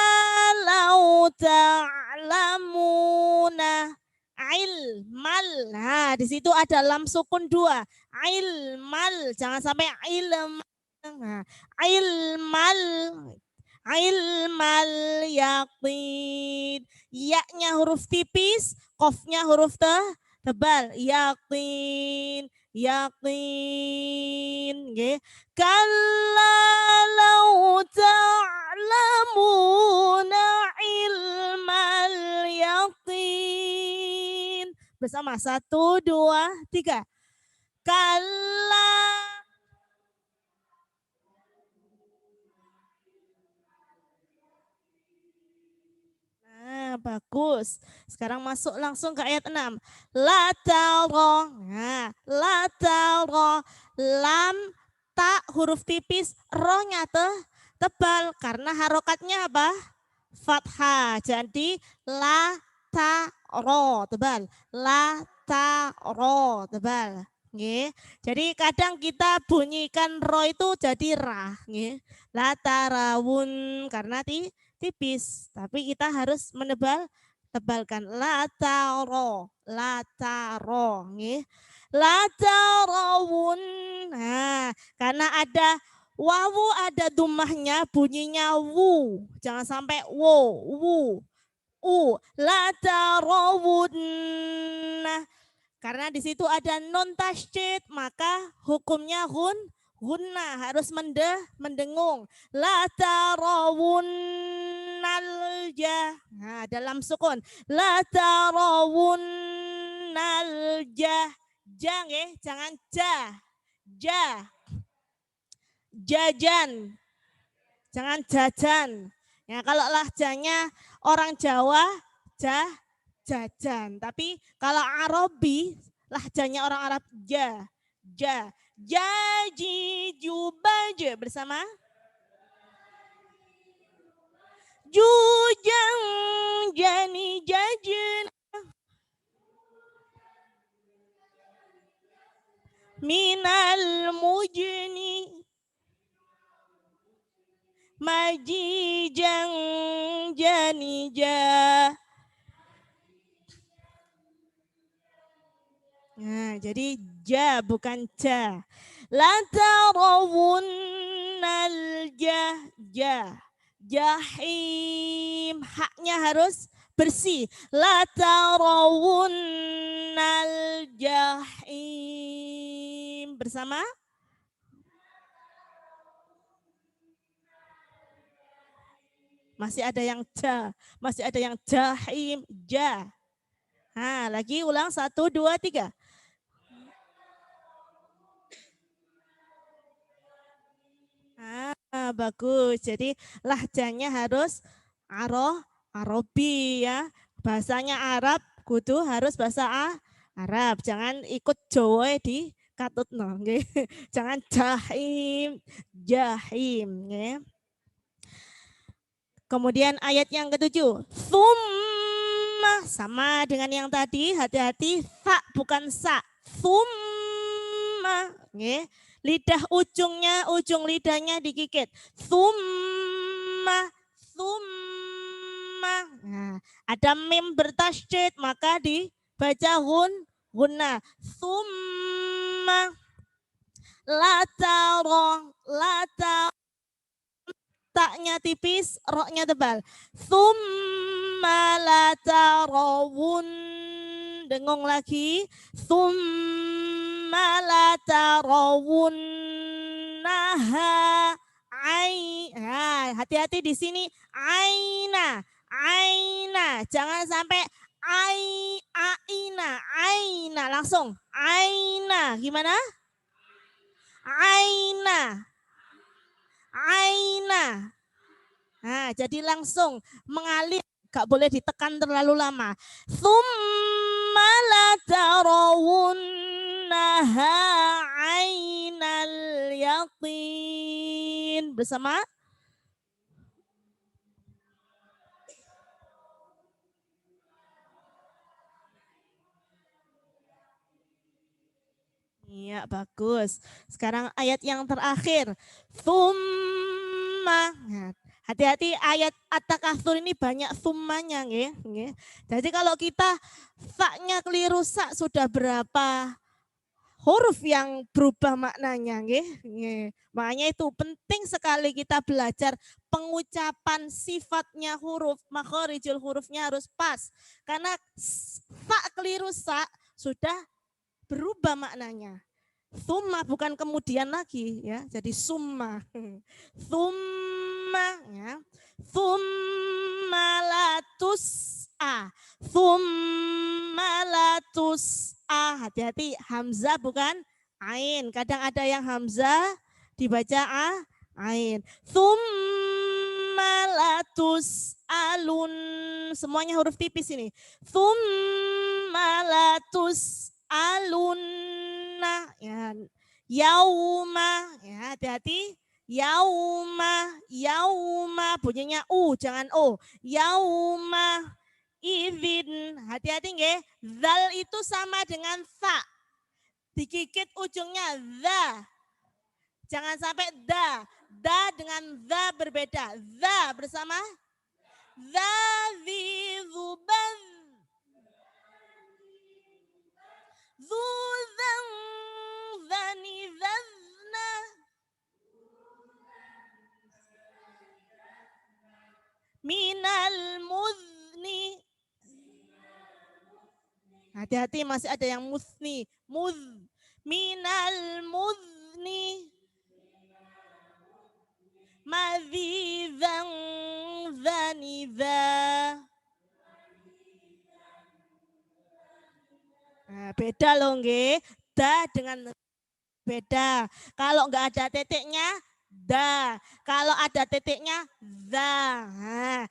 [SPEAKER 2] lau ta'lamuna ilmal. Nah, di situ ada lam sukun 2. Ilmal, jangan sampai ilm. Nah, ilmal yaqin. Ya-nya huruf tipis, qafnya huruf tebal. Yaqin. Nggih. Kalla lau ta'lamuna ilmal yaqin. Bersama 1, 2, 3. Kalla. Nah, bagus. Sekarang masuk langsung ke ayat 6. La tara. Nah, la tara. Lam ta huruf tipis, rohnya tebal karena harokatnya apa? Fathah. Jadi la ta ro tebal. La ta ro tebal. Nggih. Jadi kadang kita bunyikan ro itu jadi ra, nggih. La tarawun karena tipis, tapi kita harus tebalkan la taro, nggih. La tarawun. Nah, karena ada wawu, ada dumahnya, bunyinya wu. Jangan sampai wu. La tarawun. Karena di situ ada nun tasydid, maka hukumnya Gunna harus mendengung. La tarawunnal jah. Nah, dalam sukun. La tarawunnal jah. Jah nggih, jangan jah. Jah. Jajan. Jangan jajan. Ya, kalau lahjanya orang Jawa jajan. Tapi kalau Arabi, lahjanya orang Arab jah. Jaji jubaje bersama. Jujang jani jajen. Minal mujni. Majijang jani jah. Nah, jadi ja bukan ja. La tarawunnal jah. Jahim, haknya harus bersih. La tarawunnal jahim. Bersama. Masih ada yang ja, masih ada yang jahim, ja. Nah, lagi ulang 1, 2, 3. Bagus. Jadi lahjanya harus Arabi ya. Bahasanya Arab, kudu harus bahasa Arab. Jangan ikut Jawa di katutno nggih. Jangan jahim. Nggih. Kemudian ayat yang ke-7. Tsumma, sama dengan yang tadi, hati-hati sa bukan sa. Tsumma, nggih. Lidah ujung lidahnya dikikit. Tsumma. Nah, ada mim bertasydid maka dibaca gunna. Tsumma la tara. Taknya tipis, roknya tebal. Tsumma la tarawun. Dengung lagi. Tsumma la tarawunnaha. Hati-hati di sini. Aina. Jangan sampai aina. Langsung. Aina. Gimana? Aina. Nah, jadi langsung mengalir, gak boleh ditekan terlalu lama. Tsumma la tarawunnaha innaha ainal yaqin. Bersama. Iya, bagus. Sekarang ayat yang terakhir. Thumma. Nah, hati-hati ayat At-Takatsur ini banyak thummanya. Nggih. Jadi kalau kita saknya keliru sak sudah berapa huruf yang berubah maknanya. Nggih. Makanya itu penting sekali kita belajar pengucapan sifatnya huruf. Makhorijul hurufnya harus pas. Karena sak keliru sak sudah berubah maknanya. Summa bukan kemudian lagi ya. Jadi summa. Summa ya. Summa latus'a. Summa latus'a. Hati-hati hamzah bukan ain. Kadang ada yang hamzah dibaca ain. Summa latus'alun. Semuanya huruf tipis ini. Summa latus'alunna ya. Yauma ya, hati-hati. Yauma bunyinya u jangan o. Yauma idzin, hati-hati nggih. Zal itu sama dengan sa. Digigit ujungnya za. Jangan sampai da. Da dengan za berbeda. Za bersama. Zazi zubaz. Zuzan zani zazna. Minal muzni. Hati-hati masih ada yang muzni. Minal muzni. Mazizan zaniza. Nah, beda loh nggih. Da dengan beda. Kalau enggak ada titiknya, da. Kalau ada titiknya, za. Nah,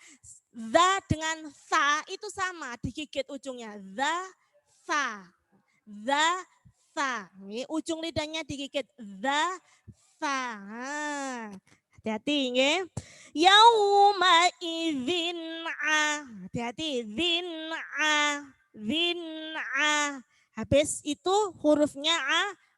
[SPEAKER 2] za dengan sa itu sama, digigit ujungnya. Za, sa. Za, sa. Ini ujung lidahnya digigit. Za, sa. Nah, hati-hati nggih. Yauma idzin a. Hati-hati. Zin'a. Habis itu hurufnya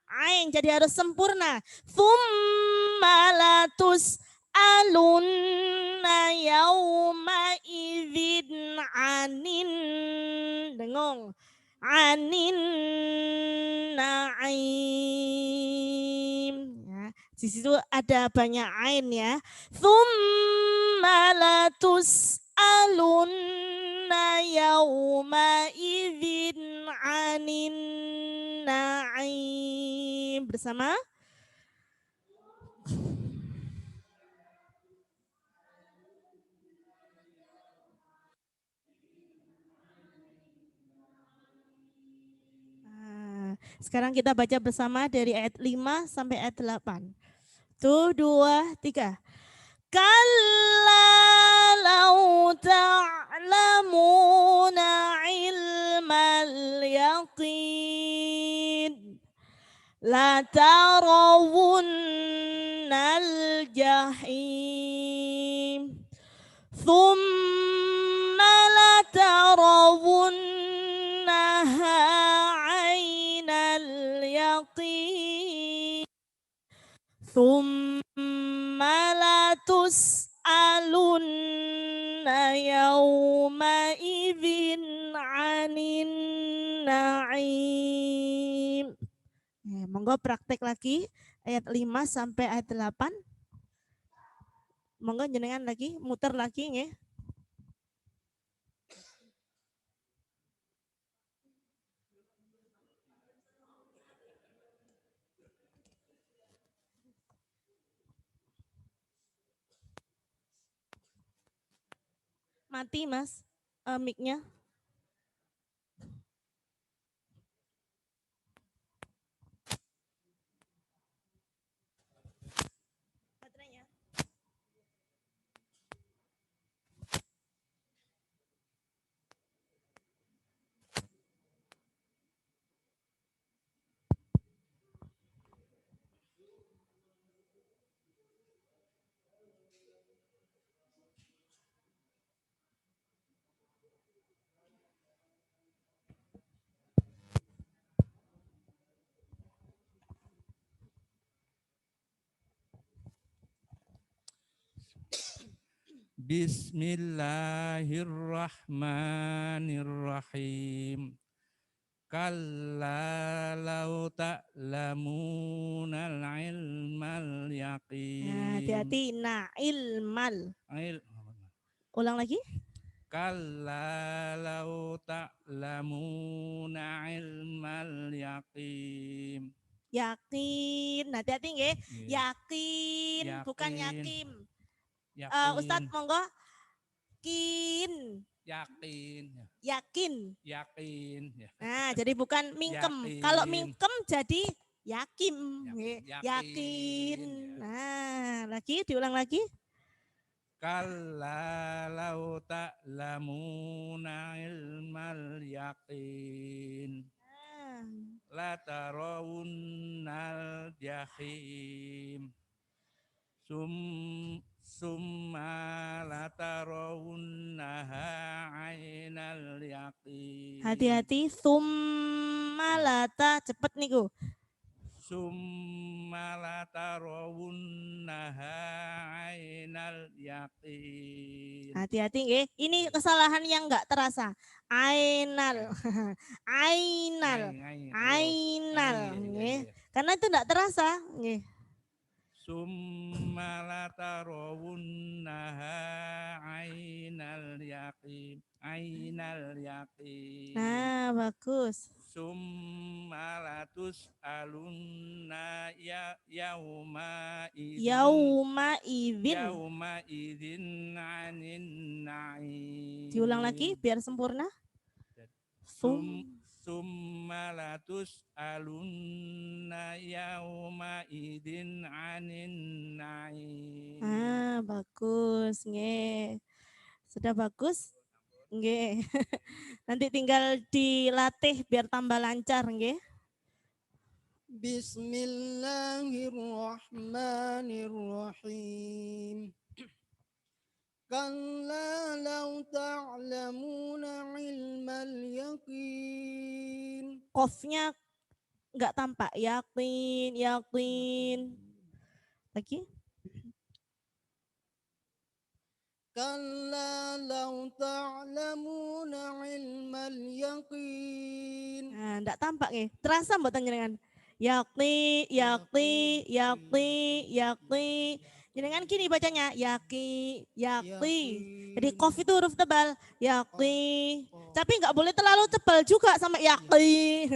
[SPEAKER 2] ain. Jadi harus sempurna. Tsumma latus alunna yauma idzin anin. Dengung. Anin na'im. Ya, di situ ada banyak ain ya. Tsumma latus alunna yauma idzin anin na'im. Bersama. Sekarang kita baca bersama dari ayat 5 sampai ayat 8. 1, 2, 3. Kalla lau ta'lamuna ilmal yaqin la tarawunnal jahim thumma la tarawunnaha ainal yaqin thumma la tus'alunna yawma idzin 'anin na'im. Monggo praktek lagi ayat 5 sampai ayat 8. Monggo jenengan lagi muter lagi nggih. Mati Mas mic-nya. Baterainya.
[SPEAKER 3] Bismillahirrahmanirrahim. Kalla lau ta'lamunal ilmal
[SPEAKER 2] Nah,
[SPEAKER 3] yaqin.
[SPEAKER 2] hati-hati. Nah, ilmal. Ulang lagi.
[SPEAKER 3] Kalla lau ta'lamuna ilmal yaqin.
[SPEAKER 2] Yakin. Hati-hati nggih. Yakin, bukan yakin. Ustadz monggo. Kin.
[SPEAKER 3] Yakin.
[SPEAKER 2] Yakin.
[SPEAKER 3] Yakin.
[SPEAKER 2] Nah, jadi bukan mingkem.
[SPEAKER 3] Yakin.
[SPEAKER 2] Kalau mingkem jadi yakin.
[SPEAKER 3] Yakin.
[SPEAKER 2] Yakin. Nah, lagi diulang lagi.
[SPEAKER 3] Kalla lau ta'lamuna ilmal yaqin. La tarawunnal jahim. Summa la tarawunnaha ainal yaqin.
[SPEAKER 2] Hati-hati. Summa lata. Cepet niku.
[SPEAKER 3] Summa la tarawunnaha ainal yaqin.
[SPEAKER 2] Hati-hati nggih. Ini kesalahan yang enggak terasa. Ainal. Ainal. Ainal. Nggih. Karena itu enggak terasa, nggih.
[SPEAKER 3] Summa la tarawunnaha ainal yaqin. Ainal yaqin.
[SPEAKER 2] Nah, bagus.
[SPEAKER 3] Summa la tus'alunna yauma idzin.
[SPEAKER 2] Yauma idzin.
[SPEAKER 3] Yauma idzin 'anin na'im.
[SPEAKER 2] Diulang lagi biar sempurna.
[SPEAKER 3] Summa la tus'alunna yauma idzin 'anin na'im.
[SPEAKER 2] Ah, bagus, nggih. Sudah bagus? Nggih. Nanti tinggal dilatih biar tambah lancar, nggih.
[SPEAKER 1] Bismillahirrahmanirrahim. Kalla law ta'lamuna ilmal yaqin.
[SPEAKER 2] Qafnya enggak tampak. Yakin, yakin. Lagi?
[SPEAKER 1] Kalla law ta'lamuna ilmal yaqin.
[SPEAKER 2] Nah, enggak tampak nggih. Terasa mboten jenengan? Yakni, yakni, yakni, yakni. Jenengan gini bacanya, yaki, yakni. Jadi qaf itu huruf tebal, yakni. Tapi enggak boleh terlalu tebal juga sampai yakni.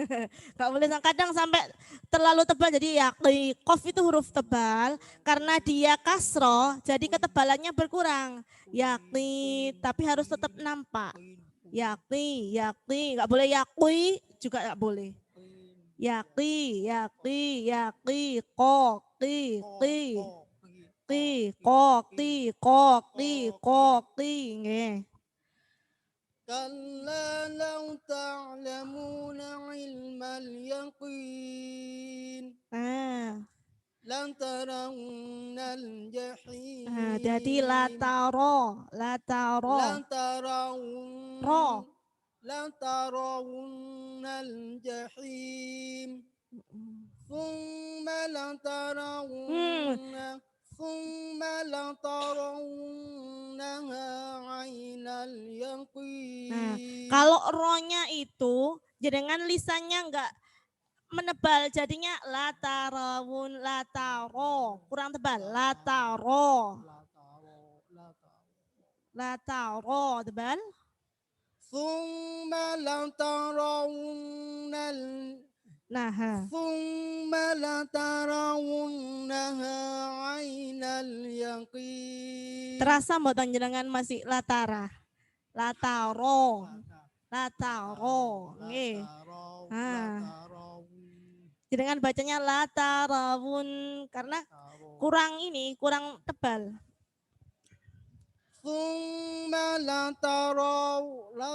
[SPEAKER 2] Enggak boleh kadang sampai terlalu tebal jadi yakni. Qaf itu huruf tebal karena dia kasroh, jadi ketebalannya berkurang. Yakni, tapi harus tetap nampak. Yakni, yakni, enggak boleh yakni juga enggak boleh. Yaqi, yaqi, yaqi, qoqi, qi, qi, qoqi, qoqi, qoqi, nggih.
[SPEAKER 1] Kalla law ta'lamuna ilmal yaqin. Lan tarawnal jahim.
[SPEAKER 2] Hati-hati la taro, la taro.
[SPEAKER 1] Lan tarawun.
[SPEAKER 2] Ro.
[SPEAKER 1] La tarawunnal jahim. Thumma la tarawunna. Thumma la tarawunnaha ainal yaqin.
[SPEAKER 2] Nah, kalau ronya itu jenengan lisannya enggak menebal, jadinya la tarawun, la taro, kurang tebal, la taro. La taro, tebal.
[SPEAKER 1] Thumma la tarawunnal.
[SPEAKER 2] Nah,
[SPEAKER 1] Thumma la tarawunnaha ainal yaqin.
[SPEAKER 2] terasa mboten jenengan masih latara. Lataro. Lataro. Nggih. Jenengan bacanya latarawun karena kurang ini, kurang tebal.
[SPEAKER 1] Thumma la tarawun.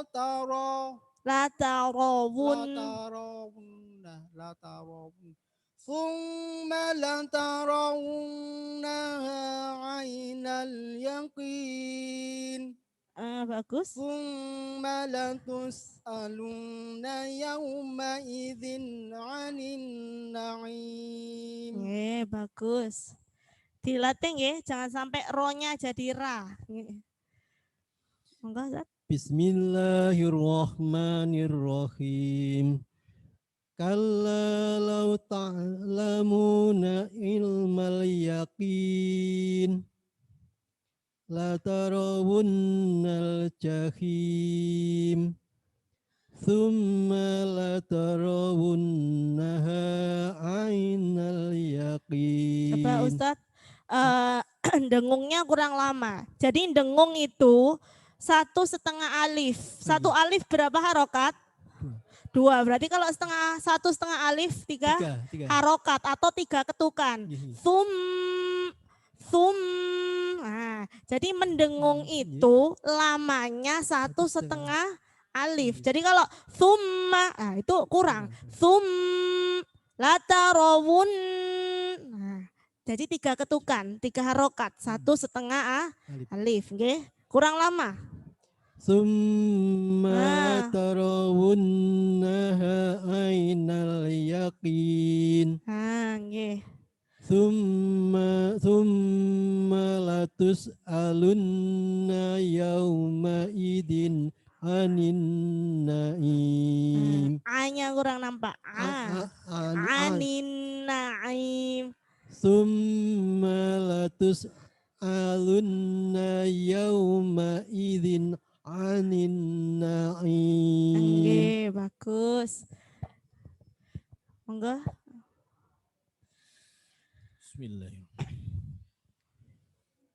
[SPEAKER 1] Thumma la tarawunnaha ainal yaqin.
[SPEAKER 2] Bagus.
[SPEAKER 1] Thumma la tus'alunna yawma idzin 'anin na'im.
[SPEAKER 2] Bagus. Dilatih nggih, jangan sampai ronya jadi ra. Monggo Ustaz.
[SPEAKER 8] Bismillahirrahmanirrahim. Kalla law ta'lamuna ilmal yaqin la tarawunnal jahim thumma la tarawunnaha ainal yaqin.
[SPEAKER 2] Coba Ustaz, dengungnya kurang lama. Jadi dengung itu 1,5 alif. 1 alif berapa harokat? 2. Berarti kalau 1,5 alif 3
[SPEAKER 8] Tiga.
[SPEAKER 2] harokat atau 3 ketukan. Thum. Nah, jadi mendengung itu lamanya 1,5 alif. Jadi kalau thumma, nah itu kurang. Thum latarawun. Nah, jadi 3 ketukan, 3 harokat, 1,5 alif. Okay? Kurang lama.
[SPEAKER 8] Summa tarawunnaha ainal yaqin.
[SPEAKER 2] Nggih.
[SPEAKER 8] Summa latus alunna yawma idin anin naim.
[SPEAKER 2] A-nya kurang nampak. Anin naim.
[SPEAKER 8] Summa latus alunna yawma idin anin naim.
[SPEAKER 2] Nggih, bagus. Monggo.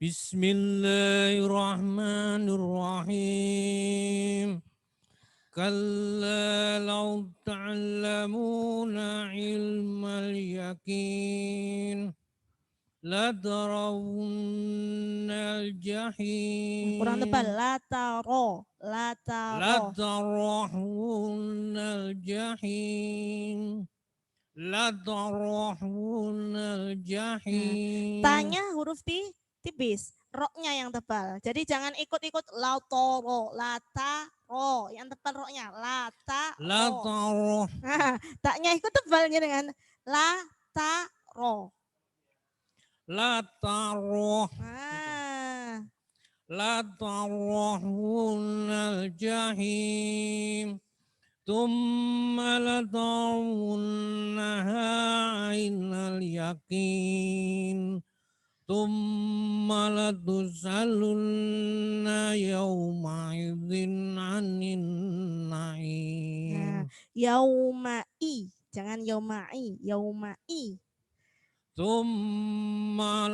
[SPEAKER 3] Bismillahirrahmanirrahim. Kalla law ta'lamuna ilmal yakin la tarawunnal jahim.
[SPEAKER 2] Kurang tebal. La
[SPEAKER 3] tarawunnal jahim. La tarawunnal jahim.
[SPEAKER 2] Tanya huruf tipis, roknya yang tebal. Jadi jangan ikut-ikut lautoro, lataro, yang tebal roknya, lataro.
[SPEAKER 3] Lataro.
[SPEAKER 2] Nah, taknya ikut tebalnya dengan lataro.
[SPEAKER 3] Lataro.
[SPEAKER 2] Nah,
[SPEAKER 3] latarawunnal jahim. Thumma latarawunnaha ainal yaqin. Thumma latus'alunna yawma idzin 'anin na'im.
[SPEAKER 2] nah, yaumai, jangan yaumai, yaumai.
[SPEAKER 3] Thumma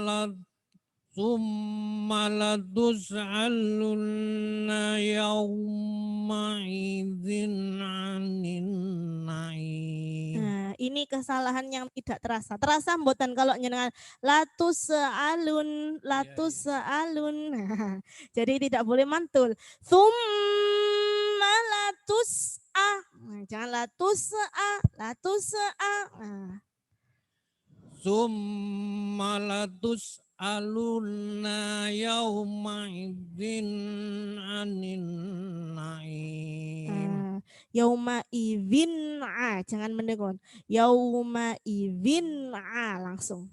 [SPEAKER 3] latus'alunna yawma idzin 'anin na'im.
[SPEAKER 2] Nah, ini kesalahan yang tidak terasa. Terasa mboten kalau nyenengan latus sealun. Nah, jadi tidak boleh mantul. Summa latus nah, jangan latus Nah.
[SPEAKER 3] Summa latus'alunna yawma idzin 'anin na'im.
[SPEAKER 2] Yauma idzin jangan mendengon. Yauma idzin langsung.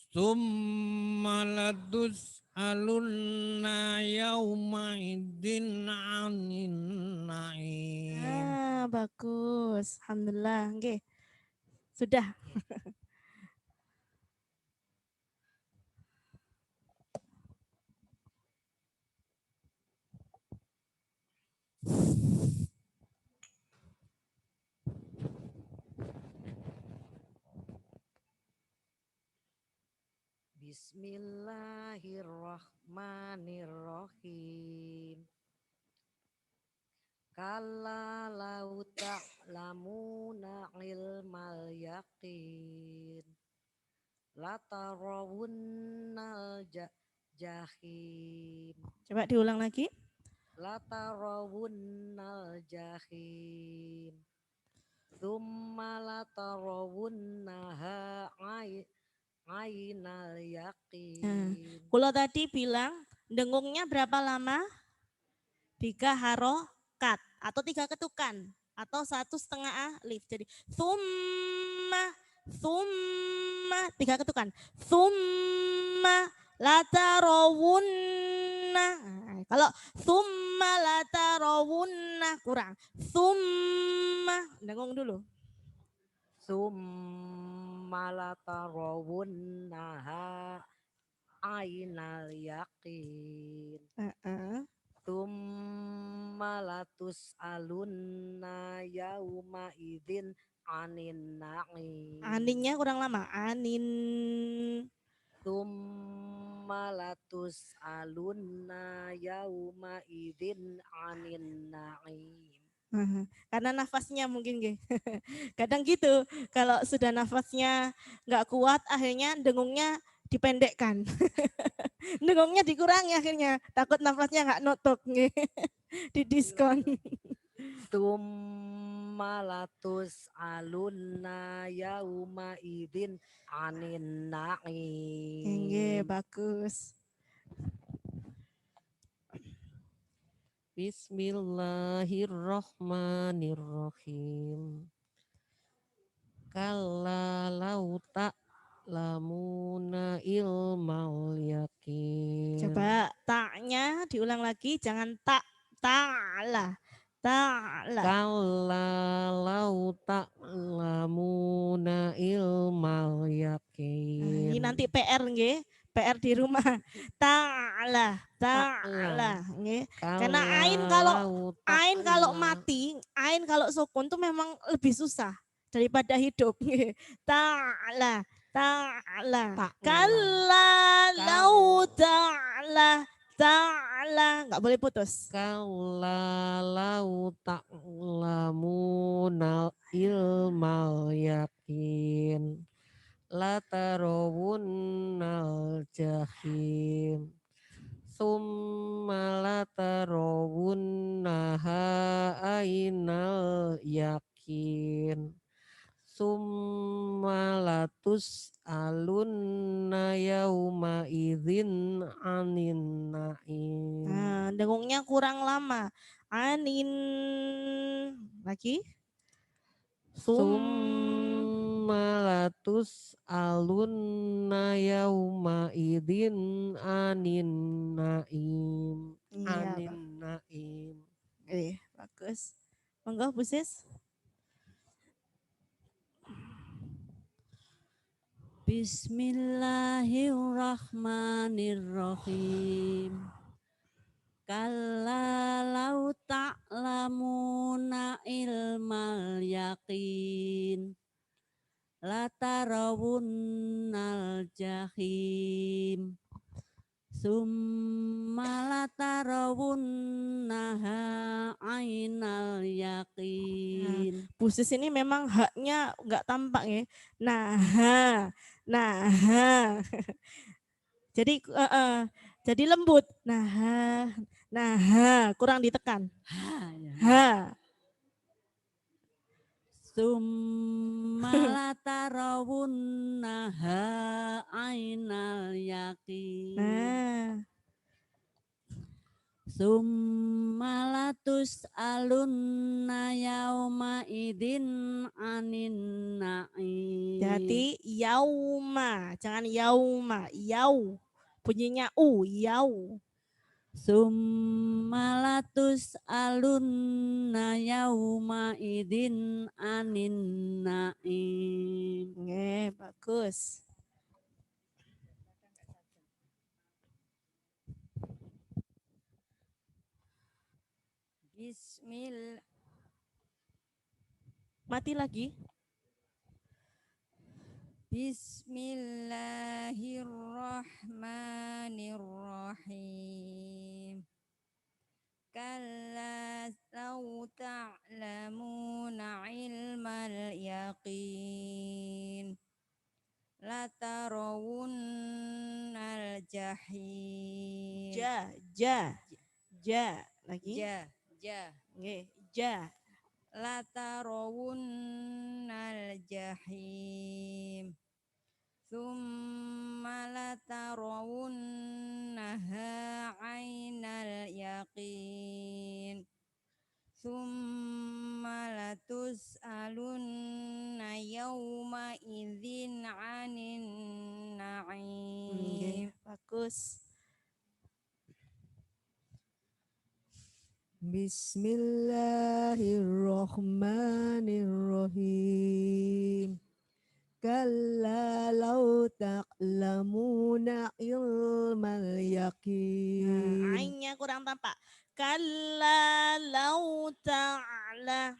[SPEAKER 3] Summa latus'alunna yawma idzin 'anin na'im.
[SPEAKER 2] Bagus. Alhamdulillah. Nggih. Sudah.
[SPEAKER 7] Bismillahirrahmanirrahim. Kalla lau ta'lamuna ilmal yaqin la tarawunnal jahim.
[SPEAKER 2] Coba diulang lagi.
[SPEAKER 7] La tarawunnal jahim. Tsumma la tarawunnaha ainal yaqin.
[SPEAKER 2] Kalau tadi bilang dengungnya berapa lama? 3 harokat atau 3 ketukan atau 1,5 alif. Jadi summa 3 ketukan. Summa latarawunna. Kalau Kalau thumma latarawunna kurang. Thumma dengung dulu.
[SPEAKER 7] Summa latarawunnaha ainal yaqin. Summa latus'alunna yauma idzin anin na'im.
[SPEAKER 2] Aninnya kurang lama. Anin.
[SPEAKER 7] Summa latus'alunna yauma idzin anin na'im.
[SPEAKER 2] Karena nafasnya mungkin Ge. Kadang gitu, kalau sudah nafasnya nggak kuat akhirnya dengungnya dipendekkan. Dengungnya dikurangi akhirnya, takut nafasnya nggak nutup Ge. Didiskon.
[SPEAKER 7] Summa latus'alunna yauma idzin anin na'im.
[SPEAKER 2] Nggih, bagus.
[SPEAKER 3] Bismillahirrahmanirrahim. Kalla lau ta'lamuna ilmal yakin.
[SPEAKER 2] Coba taknya diulang lagi, jangan ta'ala. Ta'ala.
[SPEAKER 3] Kalla lau ta'lamuna ilmal yakin.
[SPEAKER 2] Ini nanti PR nggih. PR di rumah. Ta'ala, nggih. Karena ain kalau mati, ain kalau sukun tuh memang lebih susah daripada hidup nggih. Ta'ala. Kalla lau ta'ala enggak boleh putus.
[SPEAKER 3] Kalla lau ta'lamuna ilmal yakin. Latarawunnal jahim. Summa latarawunnaha ainal yakin. Summa latus'alunna yauma idzin anin na'im.
[SPEAKER 2] Nah, dengungnya kurang lama. Anin lagi.
[SPEAKER 3] Summa latus'alunna yauma idzin anin na'im.
[SPEAKER 2] Iya,
[SPEAKER 3] Anin na'im.
[SPEAKER 2] bagus. Monggo Bu Sis.
[SPEAKER 6] Bismillahirrahmanirrahim. Kalla lau ta'lamuna ilmal yaqin. Latarawunnal jahim. Summa latarawunnaha ainal yaqin.
[SPEAKER 2] Bu Sis ini memang haknya enggak tampak ya. Nah. Jadi lembut. Nah, kurang ditekan. Ha.
[SPEAKER 6] Summa latarawunnaha ainal yaqin.
[SPEAKER 2] Nah.
[SPEAKER 6] Summa latus'alunna yauma idzin anin na'im.
[SPEAKER 2] Jadi yauma, jangan yauma, yau. Bunyinya yau.
[SPEAKER 6] Summa latus'alunna yauma idzin anin na'im.
[SPEAKER 2] Nggih, bagus.
[SPEAKER 4] Bismillah.
[SPEAKER 2] Mati lagi.
[SPEAKER 4] Bismillahirrahmanirrahim. Kalla law ta'lamuna ilmal yaqin. Latarawunnal jahim.
[SPEAKER 2] Ja. Lagi.
[SPEAKER 4] Ja.
[SPEAKER 2] Nggih, ja.
[SPEAKER 4] Latarawunnal jahim. Tsumma latarawunnaha ainal yaqin. Tsumma latus'alunna yawma idzin 'anin na'im.
[SPEAKER 2] Bagus.
[SPEAKER 5] Bismillahirrahmanirrahim. Kalla law ta'lamuna ilmal
[SPEAKER 2] Nah,
[SPEAKER 5] yaqin.
[SPEAKER 2] ainnya kurang tampak. Kalla lau ta'ala.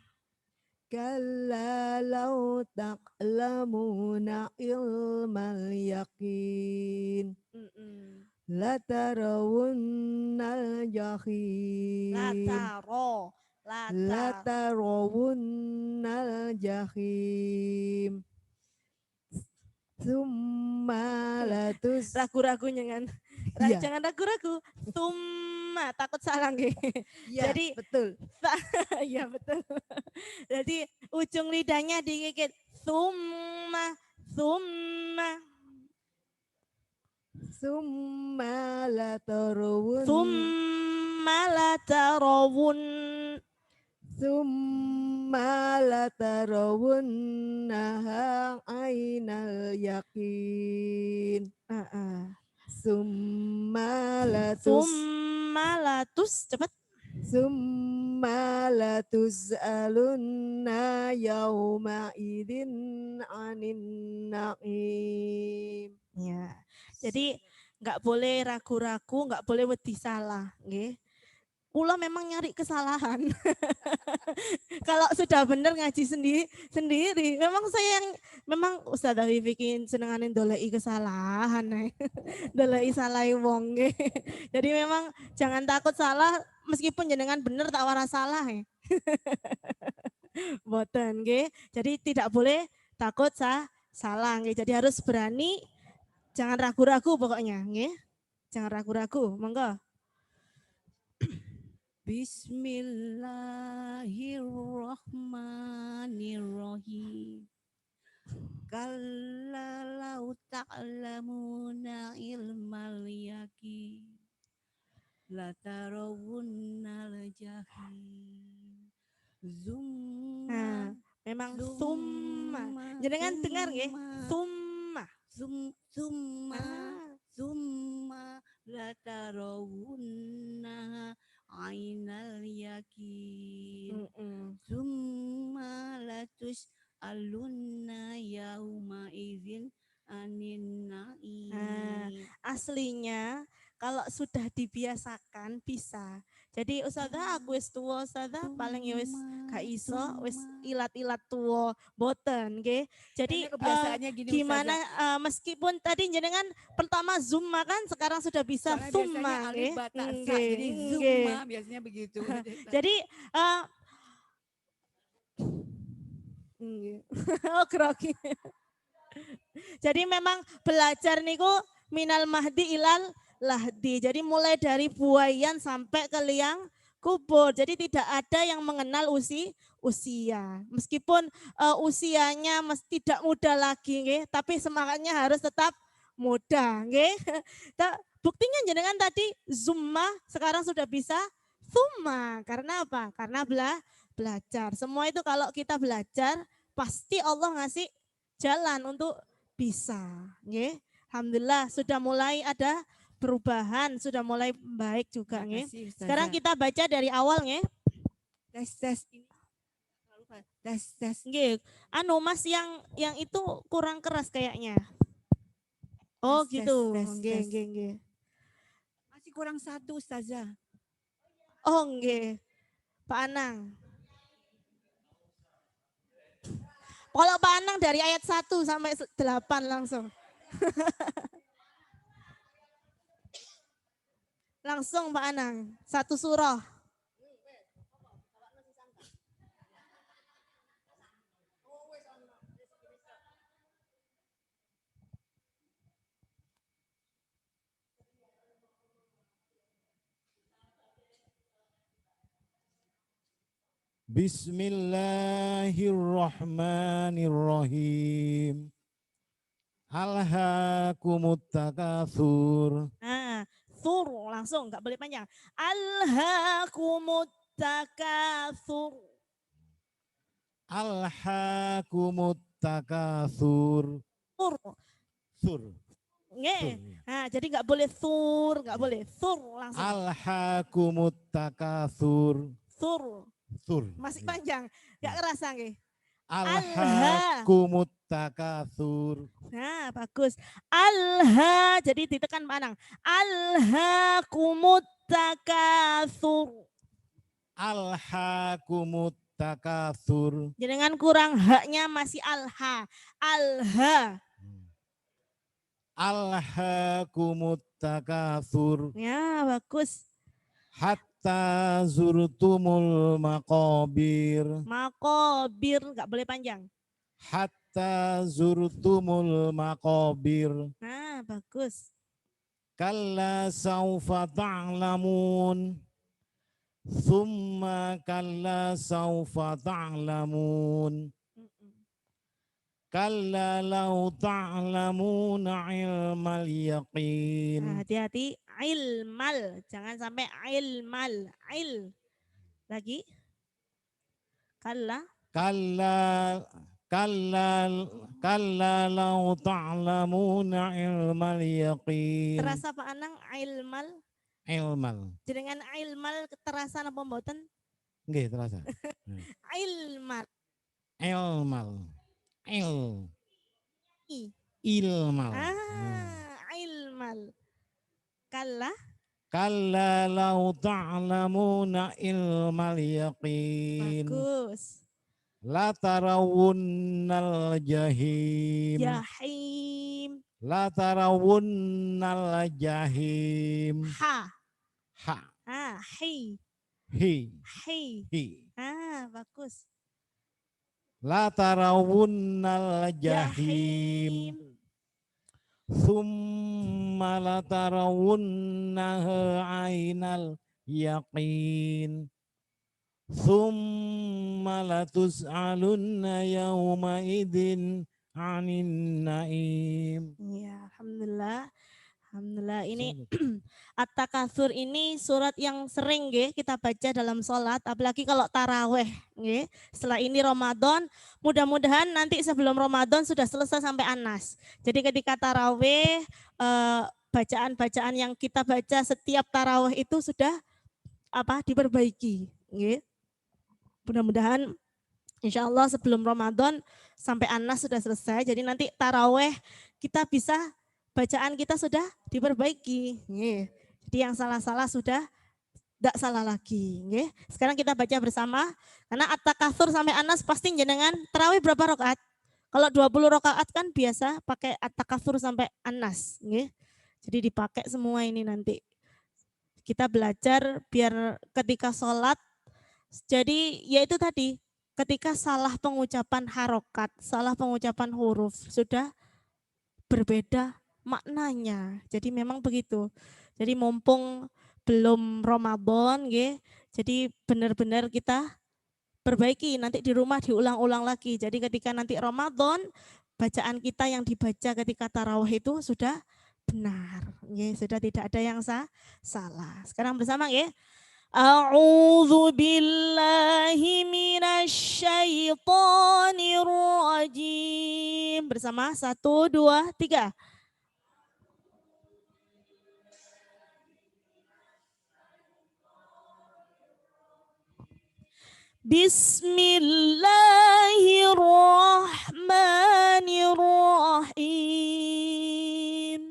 [SPEAKER 5] Kalla law ta'lamuna ilmal yaqin. Latarawunnal jahim.
[SPEAKER 2] Lataro.
[SPEAKER 5] Latarawunnal jahim. Summa latus.
[SPEAKER 2] Ragu-ragunya kan.
[SPEAKER 5] Iya.
[SPEAKER 2] Jangan ragu-ragu. Summa takut salah nggih.
[SPEAKER 5] Iya,
[SPEAKER 2] Jadi
[SPEAKER 5] betul.
[SPEAKER 2] iya betul. Jadi ujung lidahnya digigit. Summa.
[SPEAKER 5] Summa latarawun.
[SPEAKER 2] Summa latarawun.
[SPEAKER 5] Summa latarawunnaha ainal yakin. Summa latus.
[SPEAKER 2] Summa latus. Cepat.
[SPEAKER 5] Summa latus'alunna yawma idin anin na'im.
[SPEAKER 2] Ya. Jadi nggak boleh ragu-ragu, nggak boleh wedi salah, nggih. Kula memang nyari kesalahan. Kalau sudah benar ngaji sendiri, memang Ustazah bikin senengane ndoleki kesalahan. Ndoleki salahe wong nggih. Jadi memang jangan takut salah meskipun jenengan benar tak wara salah. Boten nggih. Jadi tidak boleh takut salah nggih. Jadi harus berani, jangan ragu-ragu pokoknya nggih. Jangan ragu-ragu, monggo.
[SPEAKER 6] Bismillahirrahmanirrahim. Kalla law ta'lamuna ilmal yaqin. Latarawunnal jahim.
[SPEAKER 2] Nah, memang summa. Jenengan dengar nggih? Summa.
[SPEAKER 6] Summa latarawunna ainal yakin. Summa latus alunna yauma idzin anin na'im.
[SPEAKER 2] Aslinya kalau sudah dibiasakan bisa. Jadi Ustazah aku wis tuwa, Ustazah paling ya wis gak iso, wis ilat-ilat tuwa, boten nggih. Jadi
[SPEAKER 6] kebiasaannya gini
[SPEAKER 2] gimana meskipun tadi jenengan pertama zumma kan sekarang sudah bisa summa nggih.
[SPEAKER 6] Jadi zumma biasanya begitu.
[SPEAKER 2] Jadi oh grogi. Jadi memang belajar niku minal mahdi ilal lahdi. Jadi mulai dari buayan sampai ke liang kubur. Jadi tidak ada yang mengenal usia. Meskipun usianya tidak muda lagi, nggih, tapi semangatnya harus tetap muda, nggih. Buktinya jenengan tadi zumma sekarang sudah bisa summa. Karena apa? Karena belajar. Semua itu kalau kita belajar pasti Allah ngasih jalan untuk bisa, nggih. Alhamdulillah sudah mulai ada perubahan, sudah mulai baik juga nggih. Sekarang kita baca dari awal nggih.
[SPEAKER 6] Tes ini. Tes.
[SPEAKER 2] Nggih. Anu Mas yang itu kurang keras kayaknya. Oh gitu. Nggih.
[SPEAKER 6] Masih kurang satu Ustazah.
[SPEAKER 2] Oh nggih. Pak Anang. Kalau Pak Anang dari ayat 1 sampai 8 langsung. Langsung Pak Anang, satu surah.
[SPEAKER 9] Bismillahirrahmanirrahim. Alhaakumut takatsur.
[SPEAKER 2] Nah, sur langsung, nggak boleh panjang. Alhaakumut takatsur.
[SPEAKER 9] Alhaakumut takatsur.
[SPEAKER 2] Sur.
[SPEAKER 9] Sur.
[SPEAKER 2] Nggih. Nah, jadi nggak boleh sur, nggak boleh sur langsung.
[SPEAKER 9] Alhaakumut takatsur.
[SPEAKER 2] Sur.
[SPEAKER 9] Sur.
[SPEAKER 2] Masih panjang. Nggak kerasa nggih.
[SPEAKER 9] Alhaakumut takatsur.
[SPEAKER 2] Nah, bagus. Alha, jadi ditekan panang. Alhaakumut takatsur.
[SPEAKER 9] Alhaakumut takatsur.
[SPEAKER 2] Jangan kurang haknya masih alha. Alha.
[SPEAKER 9] Alhaakumut takatsur.
[SPEAKER 2] Ya, bagus.
[SPEAKER 9] Hatta zurtumul maqabir.
[SPEAKER 2] Makobir, nggak boleh panjang.
[SPEAKER 9] Hatta zurtumul maqabir.
[SPEAKER 2] Nah, bagus.
[SPEAKER 9] Kalla saufa ta'lamun. Thumma kalla saufa ta'lamun. Kalla law ta'lamuna ilmal yaqin.
[SPEAKER 2] Nah, hati-hati. Ilmal, jangan sampai ilmal. Lagi. Kalla.
[SPEAKER 9] Kalla law ta'lamuna ilmal yaqin.
[SPEAKER 2] Terasa Pak Anang ilmal?
[SPEAKER 9] Ilmal.
[SPEAKER 2] Dengan ilmal terasa napa mboten?
[SPEAKER 9] Nggih, terasa.
[SPEAKER 2] Ilmal.
[SPEAKER 9] Ilmal.
[SPEAKER 2] Ilmal. Kalla.
[SPEAKER 9] Kalla law ta'lamuna ilmal yaqin.
[SPEAKER 2] Bagus.
[SPEAKER 9] La tarawunnal jahim.
[SPEAKER 2] Jahim.
[SPEAKER 9] La tarawunnal jahim.
[SPEAKER 2] Ha.
[SPEAKER 9] Hi.
[SPEAKER 2] Hi. Bagus.
[SPEAKER 9] La tarawunnal jahim. Thumma la tarawunnaha ainal yaqin. Thumma la tus'alunna yawma idin anin naim.
[SPEAKER 2] Ya, alhamdulillah. Alhamdulillah, ini At-Takatsur ini surat yang sering nggih kita baca dalam sholat, apalagi kalau taraweh nggih. Setelah ini Ramadan, mudah-mudahan nanti sebelum Ramadan sudah selesai sampai Anas. Jadi ketika taraweh, bacaan-bacaan yang kita baca setiap taraweh itu sudah diperbaiki nggih. Mudah-mudahan insya Allah sebelum Ramadan sampai Anas sudah selesai. Jadi nanti taraweh kita bisa, bacaan kita sudah diperbaiki. Jadi yang salah-salah sudah tidak salah lagi. Sekarang kita baca bersama. Karena At-Takatsur sampai Anas pasti jenengan tarawih berapa rakaat? Kalau 20 rakaat kan biasa pakai At-Takatsur sampai Anas. Jadi dipakai semua ini nanti. Kita belajar biar ketika sholat. Jadi yaitu tadi. Ketika salah pengucapan harokat, salah pengucapan huruf sudah berbeda maknanya. Jadi memang begitu. Jadi mumpung belum Ramadan, jadi benar-benar kita perbaiki. Nanti di rumah diulang-ulang lagi. Jadi ketika nanti Ramadan, bacaan kita yang dibaca ketika tarawih itu sudah benar. Sudah tidak ada yang salah. Sekarang bersama ya. A'udzu billahi minasy syaithanir rajim. Bersama 1 2 3. Bismillahirrahmanirrahim.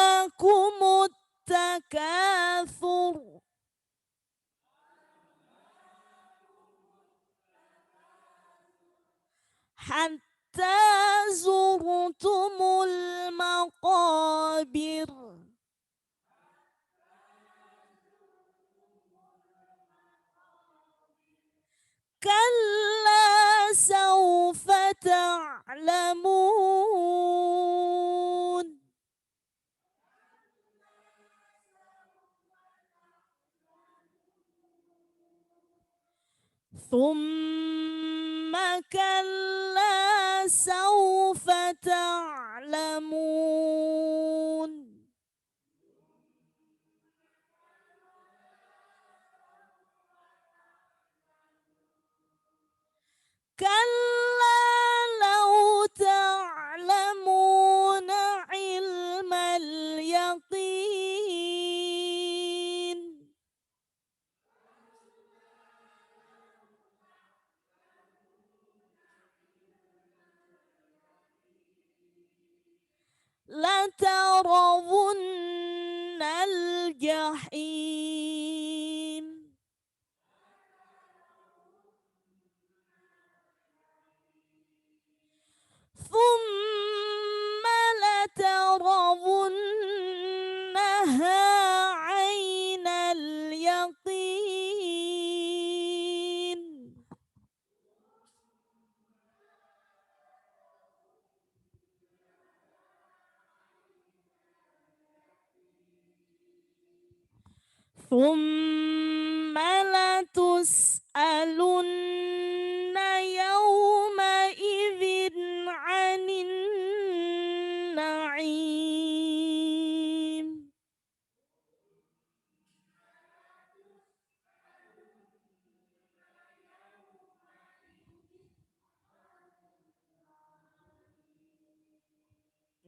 [SPEAKER 2] Alhaakumut takatsur. Hatta zurtumul maqabir. Kalla sawfa ta'lamun. Thumma kalla sawfa ta'lamun. لترون الجحيم ثم لترونها عين اليقين ثم لتسألن يومئذ عن النعيم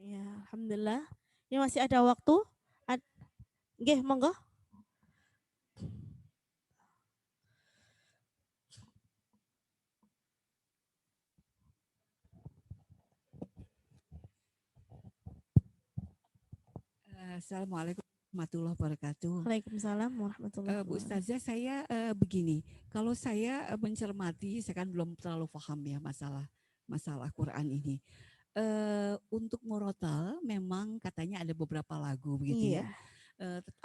[SPEAKER 2] Ya, alhamdulillah. Ini masih ada waktu? Nggih, monggo.
[SPEAKER 6] Assalamualaikum warahmatullahi wabarakatuh.
[SPEAKER 2] Waalaikumsalam warahmatullahi
[SPEAKER 6] Bu Ustazah, saya begini, kalau saya mencermati, saya kan belum terlalu paham ya masalah Quran ini. Untuk murotal memang katanya ada beberapa lagu begitu ya.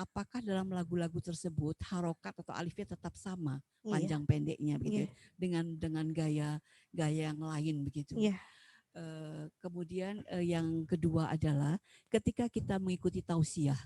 [SPEAKER 6] Apakah dalam lagu-lagu tersebut harokat atau alifnya tetap sama panjang pendeknya begitu dengan gaya yang lain begitu. Kemudian yang kedua adalah ketika kita mengikuti tausiah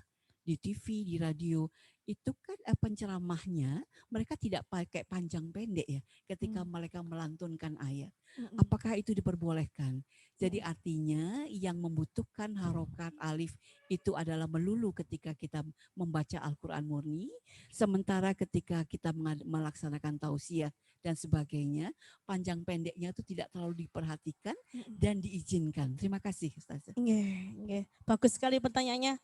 [SPEAKER 6] di TV, di radio, itu kan penceramahnya mereka tidak pakai panjang pendek ya ketika mereka melantunkan ayat. Apakah itu diperbolehkan? Jadi artinya yang membutuhkan harokat alif itu adalah melulu ketika kita membaca Al-Quran murni, sementara ketika kita melaksanakan tausiah dan sebagainya, panjang pendeknya itu tidak terlalu diperhatikan dan diizinkan. Terima kasih Ustazah.
[SPEAKER 2] Bagus sekali pertanyaannya.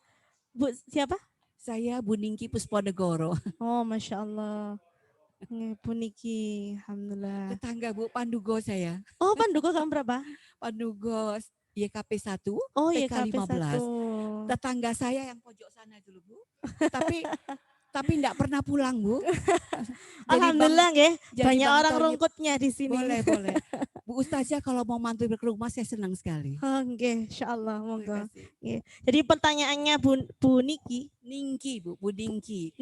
[SPEAKER 2] Bu, siapa?
[SPEAKER 6] Saya Bu Ningki Pusponegoro.
[SPEAKER 2] Oh, Masya Allah. Bu Niki, alhamdulillah.
[SPEAKER 6] Tetangga Bu, Pandugo saya.
[SPEAKER 2] Oh, Pandugo kamu berapa?
[SPEAKER 6] Pandugo YKP 1,
[SPEAKER 2] oh,
[SPEAKER 6] PK
[SPEAKER 2] YKP
[SPEAKER 6] 15. Tetangga saya yang pojok sana dulu Bu. Tapi enggak pernah pulang Bu.
[SPEAKER 2] Alhamdulillah nggih, banyak orang rungkutnya di sini.
[SPEAKER 6] Boleh. Bu Ustazah kalau mau mampir ke rumah saya senang sekali.
[SPEAKER 2] Oh nggih, insyaallah monggo. Jadi pertanyaannya Bu Niki,
[SPEAKER 6] Bu Ningki.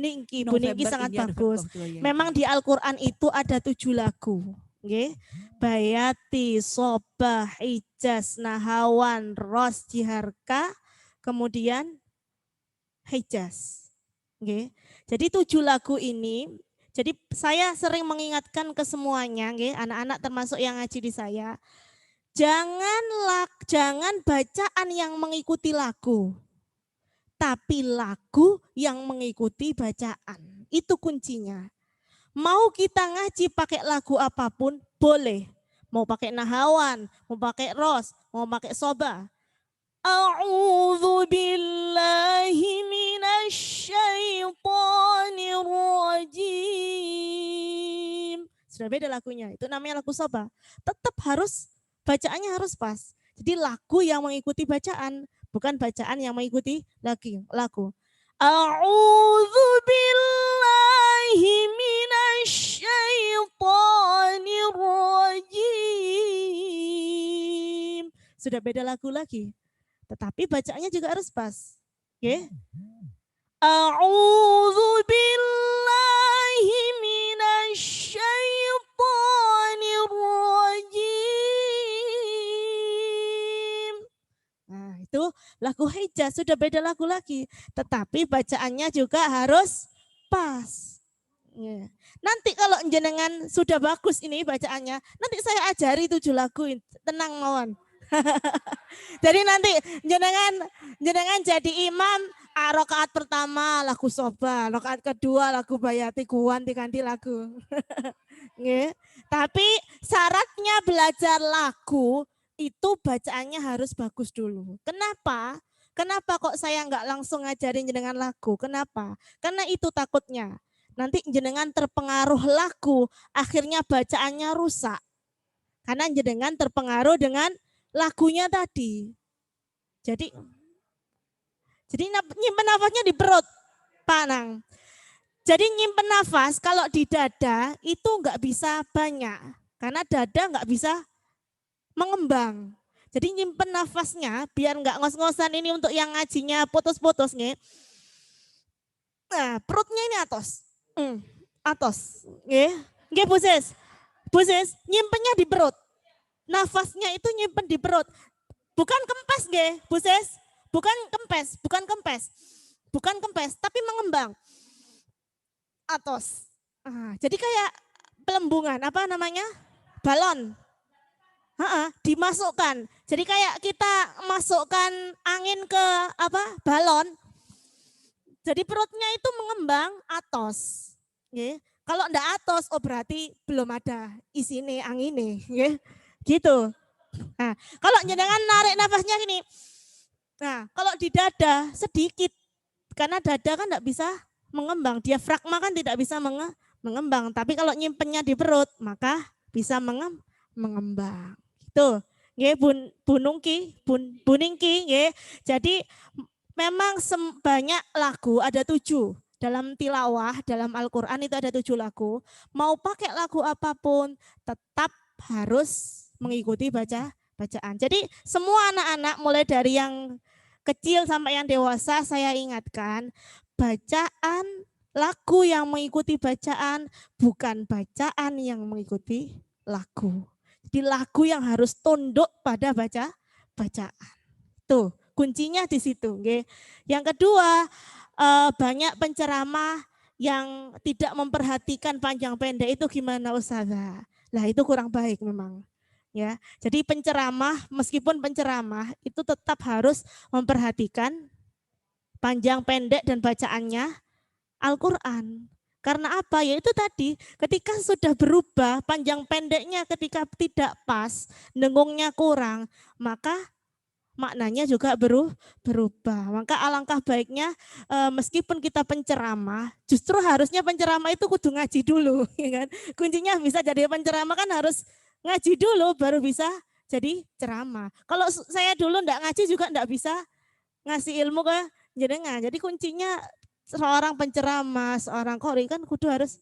[SPEAKER 2] Bu Ningki sangat bagus. Memang di Al-Qur'an itu ada 7 lagu. Nggih. Bayati, Sobah, Hijaz, Nahawan, Ros, Jiharka, kemudian Hijaz. Nggih. Jadi 7 lagu ini, jadi saya sering mengingatkan ke semuanya, nggih, anak-anak termasuk yang ngaji di saya, jangan bacaan yang mengikuti lagu, tapi lagu yang mengikuti bacaan. Itu kuncinya. Mau kita ngaji pakai lagu apapun boleh, mau pakai nahawan, mau pakai ros, mau pakai soba. A'udzu billahi minasyaitonir rajim. Sudah beda lagunya. Itu namanya lagu soba. Tetap harus bacaannya harus pas. Jadi lagu yang mengikuti bacaan, bukan bacaan yang mengikuti lagu. A'udzu billahi minasyaitonir rajim. Sudah beda lagu lagi. Tetapi bacaannya juga harus pas. Oke? A'udzu billahi minasyaitonir rajim. Nah, itu lagu Hijaz, sudah beda lagu lagi. Tetapi bacaannya juga harus pas. Ya. Nanti kalau jenengan sudah bagus ini bacaannya, nanti saya ajari 7 lagu, tenang mawon. Jadi nanti jenengan jadi imam, rakaat pertama lagu soba, rakaat kedua lagu bayati ganti lagu. Tapi syaratnya belajar lagu itu bacaannya harus bagus dulu. Kenapa? Kenapa kok saya nggak langsung ngajarin jenengan lagu? Kenapa? Karena itu takutnya nanti jenengan terpengaruh lagu, akhirnya bacaannya rusak. Karena jenengan terpengaruh dengan lagunya tadi. Jadi Jadi nyimpen nafasnya di perut, Pak Nang. Jadi nyimpen nafas kalau di dada itu nggak bisa banyak, karena dada nggak bisa mengembang. Jadi nyimpen nafasnya biar nggak ngos-ngosan ini untuk yang ngajinya putus-putus nih. Nah, perutnya ini atos. Atos. Nggih, Bu Sis. Bu Sis, nyimpennya di perut. Nafasnya itu nyimpen di perut. Bukan kempes nggih, Bu Sis. Bukan kempes. Bukan kempes, tapi mengembang. Atos. Jadi kayak pelembungan, apa namanya? Balon. Dimasukkan. Jadi kayak kita masukkan angin ke balon. Jadi perutnya itu mengembang atos. Kalau enggak atos, berarti belum ada isine angine. Gitu. Nah, kalau jenengan narik nafasnya gini. Nah, kalau di dada sedikit. Karena dada kan enggak bisa mengembang. Diafragma kan tidak bisa mengembang. Tapi kalau nyimpennya di perut, maka bisa mengembang. Gitu. Nggih, Bu Ningki, nggih. Jadi memang banyak lagu, ada 7. Dalam tilawah, dalam Al-Quran itu ada 7 lagu. Mau pakai lagu apapun, tetap harus mengikuti bacaan. Jadi semua anak-anak mulai dari yang kecil sampai yang dewasa, saya ingatkan, bacaan lagu yang mengikuti bacaan, bukan bacaan yang mengikuti lagu. Jadi lagu yang harus tunduk pada bacaan. Tuh, kuncinya di situ. Okay. Yang kedua, banyak penceramah yang tidak memperhatikan panjang pendek itu gimana Ustazah? Lah itu kurang baik memang. Ya, jadi penceramah meskipun penceramah itu tetap harus memperhatikan panjang pendek dan bacaannya Al-Quran. Karena apa? Ya itu tadi, ketika sudah berubah panjang pendeknya ketika tidak pas, dengungnya kurang, maka maknanya juga berubah. Maka alangkah baiknya meskipun kita penceramah, justru harusnya penceramah itu kudu ngaji dulu. Ya kan? Kuncinya bisa jadi penceramah kan harus ngaji dulu baru bisa jadi ceramah. Kalau saya dulu enggak ngaji juga enggak bisa ngasih ilmu ke jenengan. Jadi kuncinya seorang penceramah, seorang qori kan kudu harus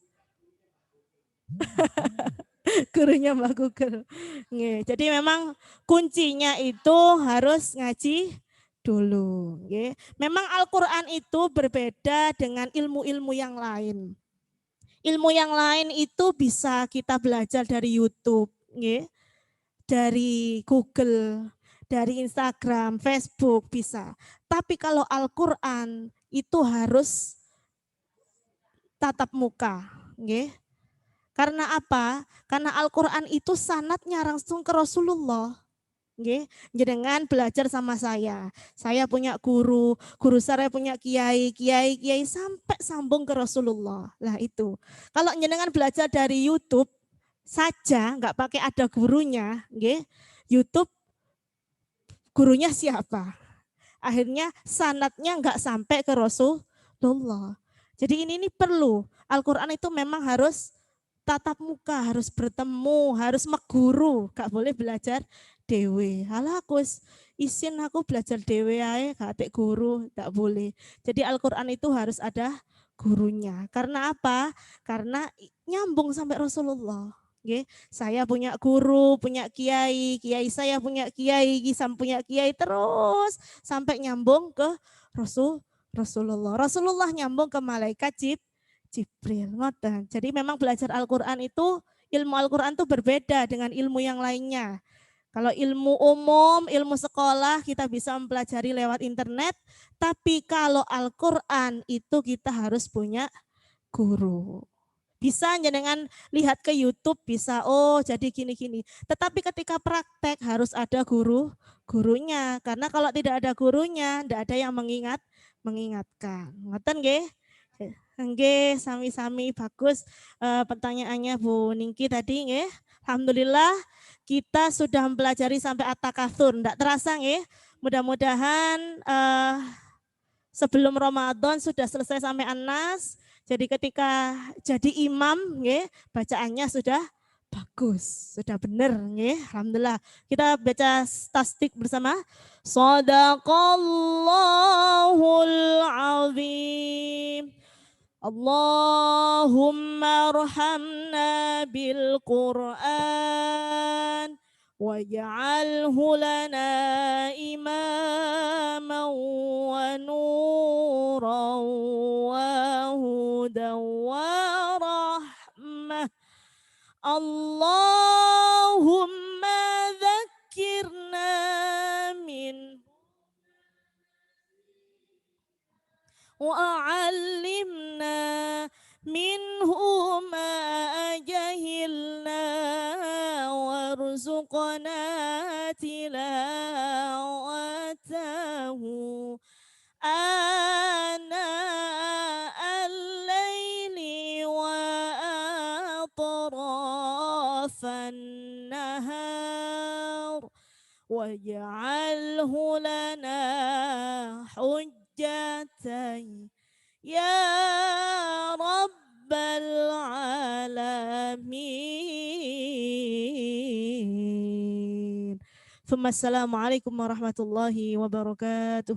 [SPEAKER 2] gurunya Mbak Google. Nge. Jadi memang kuncinya itu harus ngaji dulu. Nge. Memang Al-Quran itu berbeda dengan ilmu-ilmu yang lain. Ilmu yang lain itu bisa kita belajar dari YouTube, nge. Dari Google, dari Instagram, Facebook bisa. Tapi kalau Al-Quran itu harus tatap muka. Okay? Karena apa? Karena Al-Quran itu sanadnya langsung ke Rasulullah. Okay? Jangan belajar sama saya. Saya punya guru saya punya kiai sampai sambung ke Rasulullah. Lah itu. Kalau jenengan belajar dari YouTube saja, nggak pakai ada gurunya, okay? YouTube gurunya siapa? Akhirnya sanadnya nggak sampai ke Rasulullah. Jadi ini perlu. Al-Quran itu memang harus tatap muka, harus bertemu, harus meguru. Gak boleh belajar dewe. Halah aku isin aku belajar dewe ae, gak ada guru, gak boleh. Jadi Al-Quran itu harus ada gurunya. Karena apa? Karena nyambung sampai Rasulullah. Okay. Saya punya guru, punya kiai saya punya kiai, punya kiai terus sampai nyambung ke Rasulullah. Rasulullah nyambung ke malaikat Jibril. Jadi memang belajar Al-Quran itu, ilmu Al-Quran itu berbeda dengan ilmu yang lainnya. Kalau ilmu umum, ilmu sekolah kita bisa mempelajari lewat internet, tapi kalau Al-Quran itu kita harus punya guru. Bisa dengan lihat ke YouTube, bisa jadi gini-gini. Tetapi ketika praktek harus ada gurunya. Karena kalau tidak ada gurunya, tidak ada yang mengingatkan. Ngoten nggih? Nggih, sami-sami bagus pertanyaannya Bu Ningki tadi nggih. Alhamdulillah kita sudah mempelajari sampai At-Takatsur. Tidak terasa nggih. Mudah-mudahan sebelum Ramadan sudah selesai sampai An-Nas. Jadi ketika jadi imam, bacaannya sudah Bagus, sudah benar nggih. Alhamdulillah. Kita baca tasdik bersama. Shadaqallahul azim. Allahumma arhamna bil Qur'an waj'alhu lana imaman wa nuran wa hudan wa rahmah. Allahumma dzakirna min وعلمنا منه ما جهلنا وارزقنا تلاوته آناء الليل وأطراف النهار واجعله لنا حجتين يا رب العالمين. ثم السلام عليكم warahmatullahi wabarakatuh.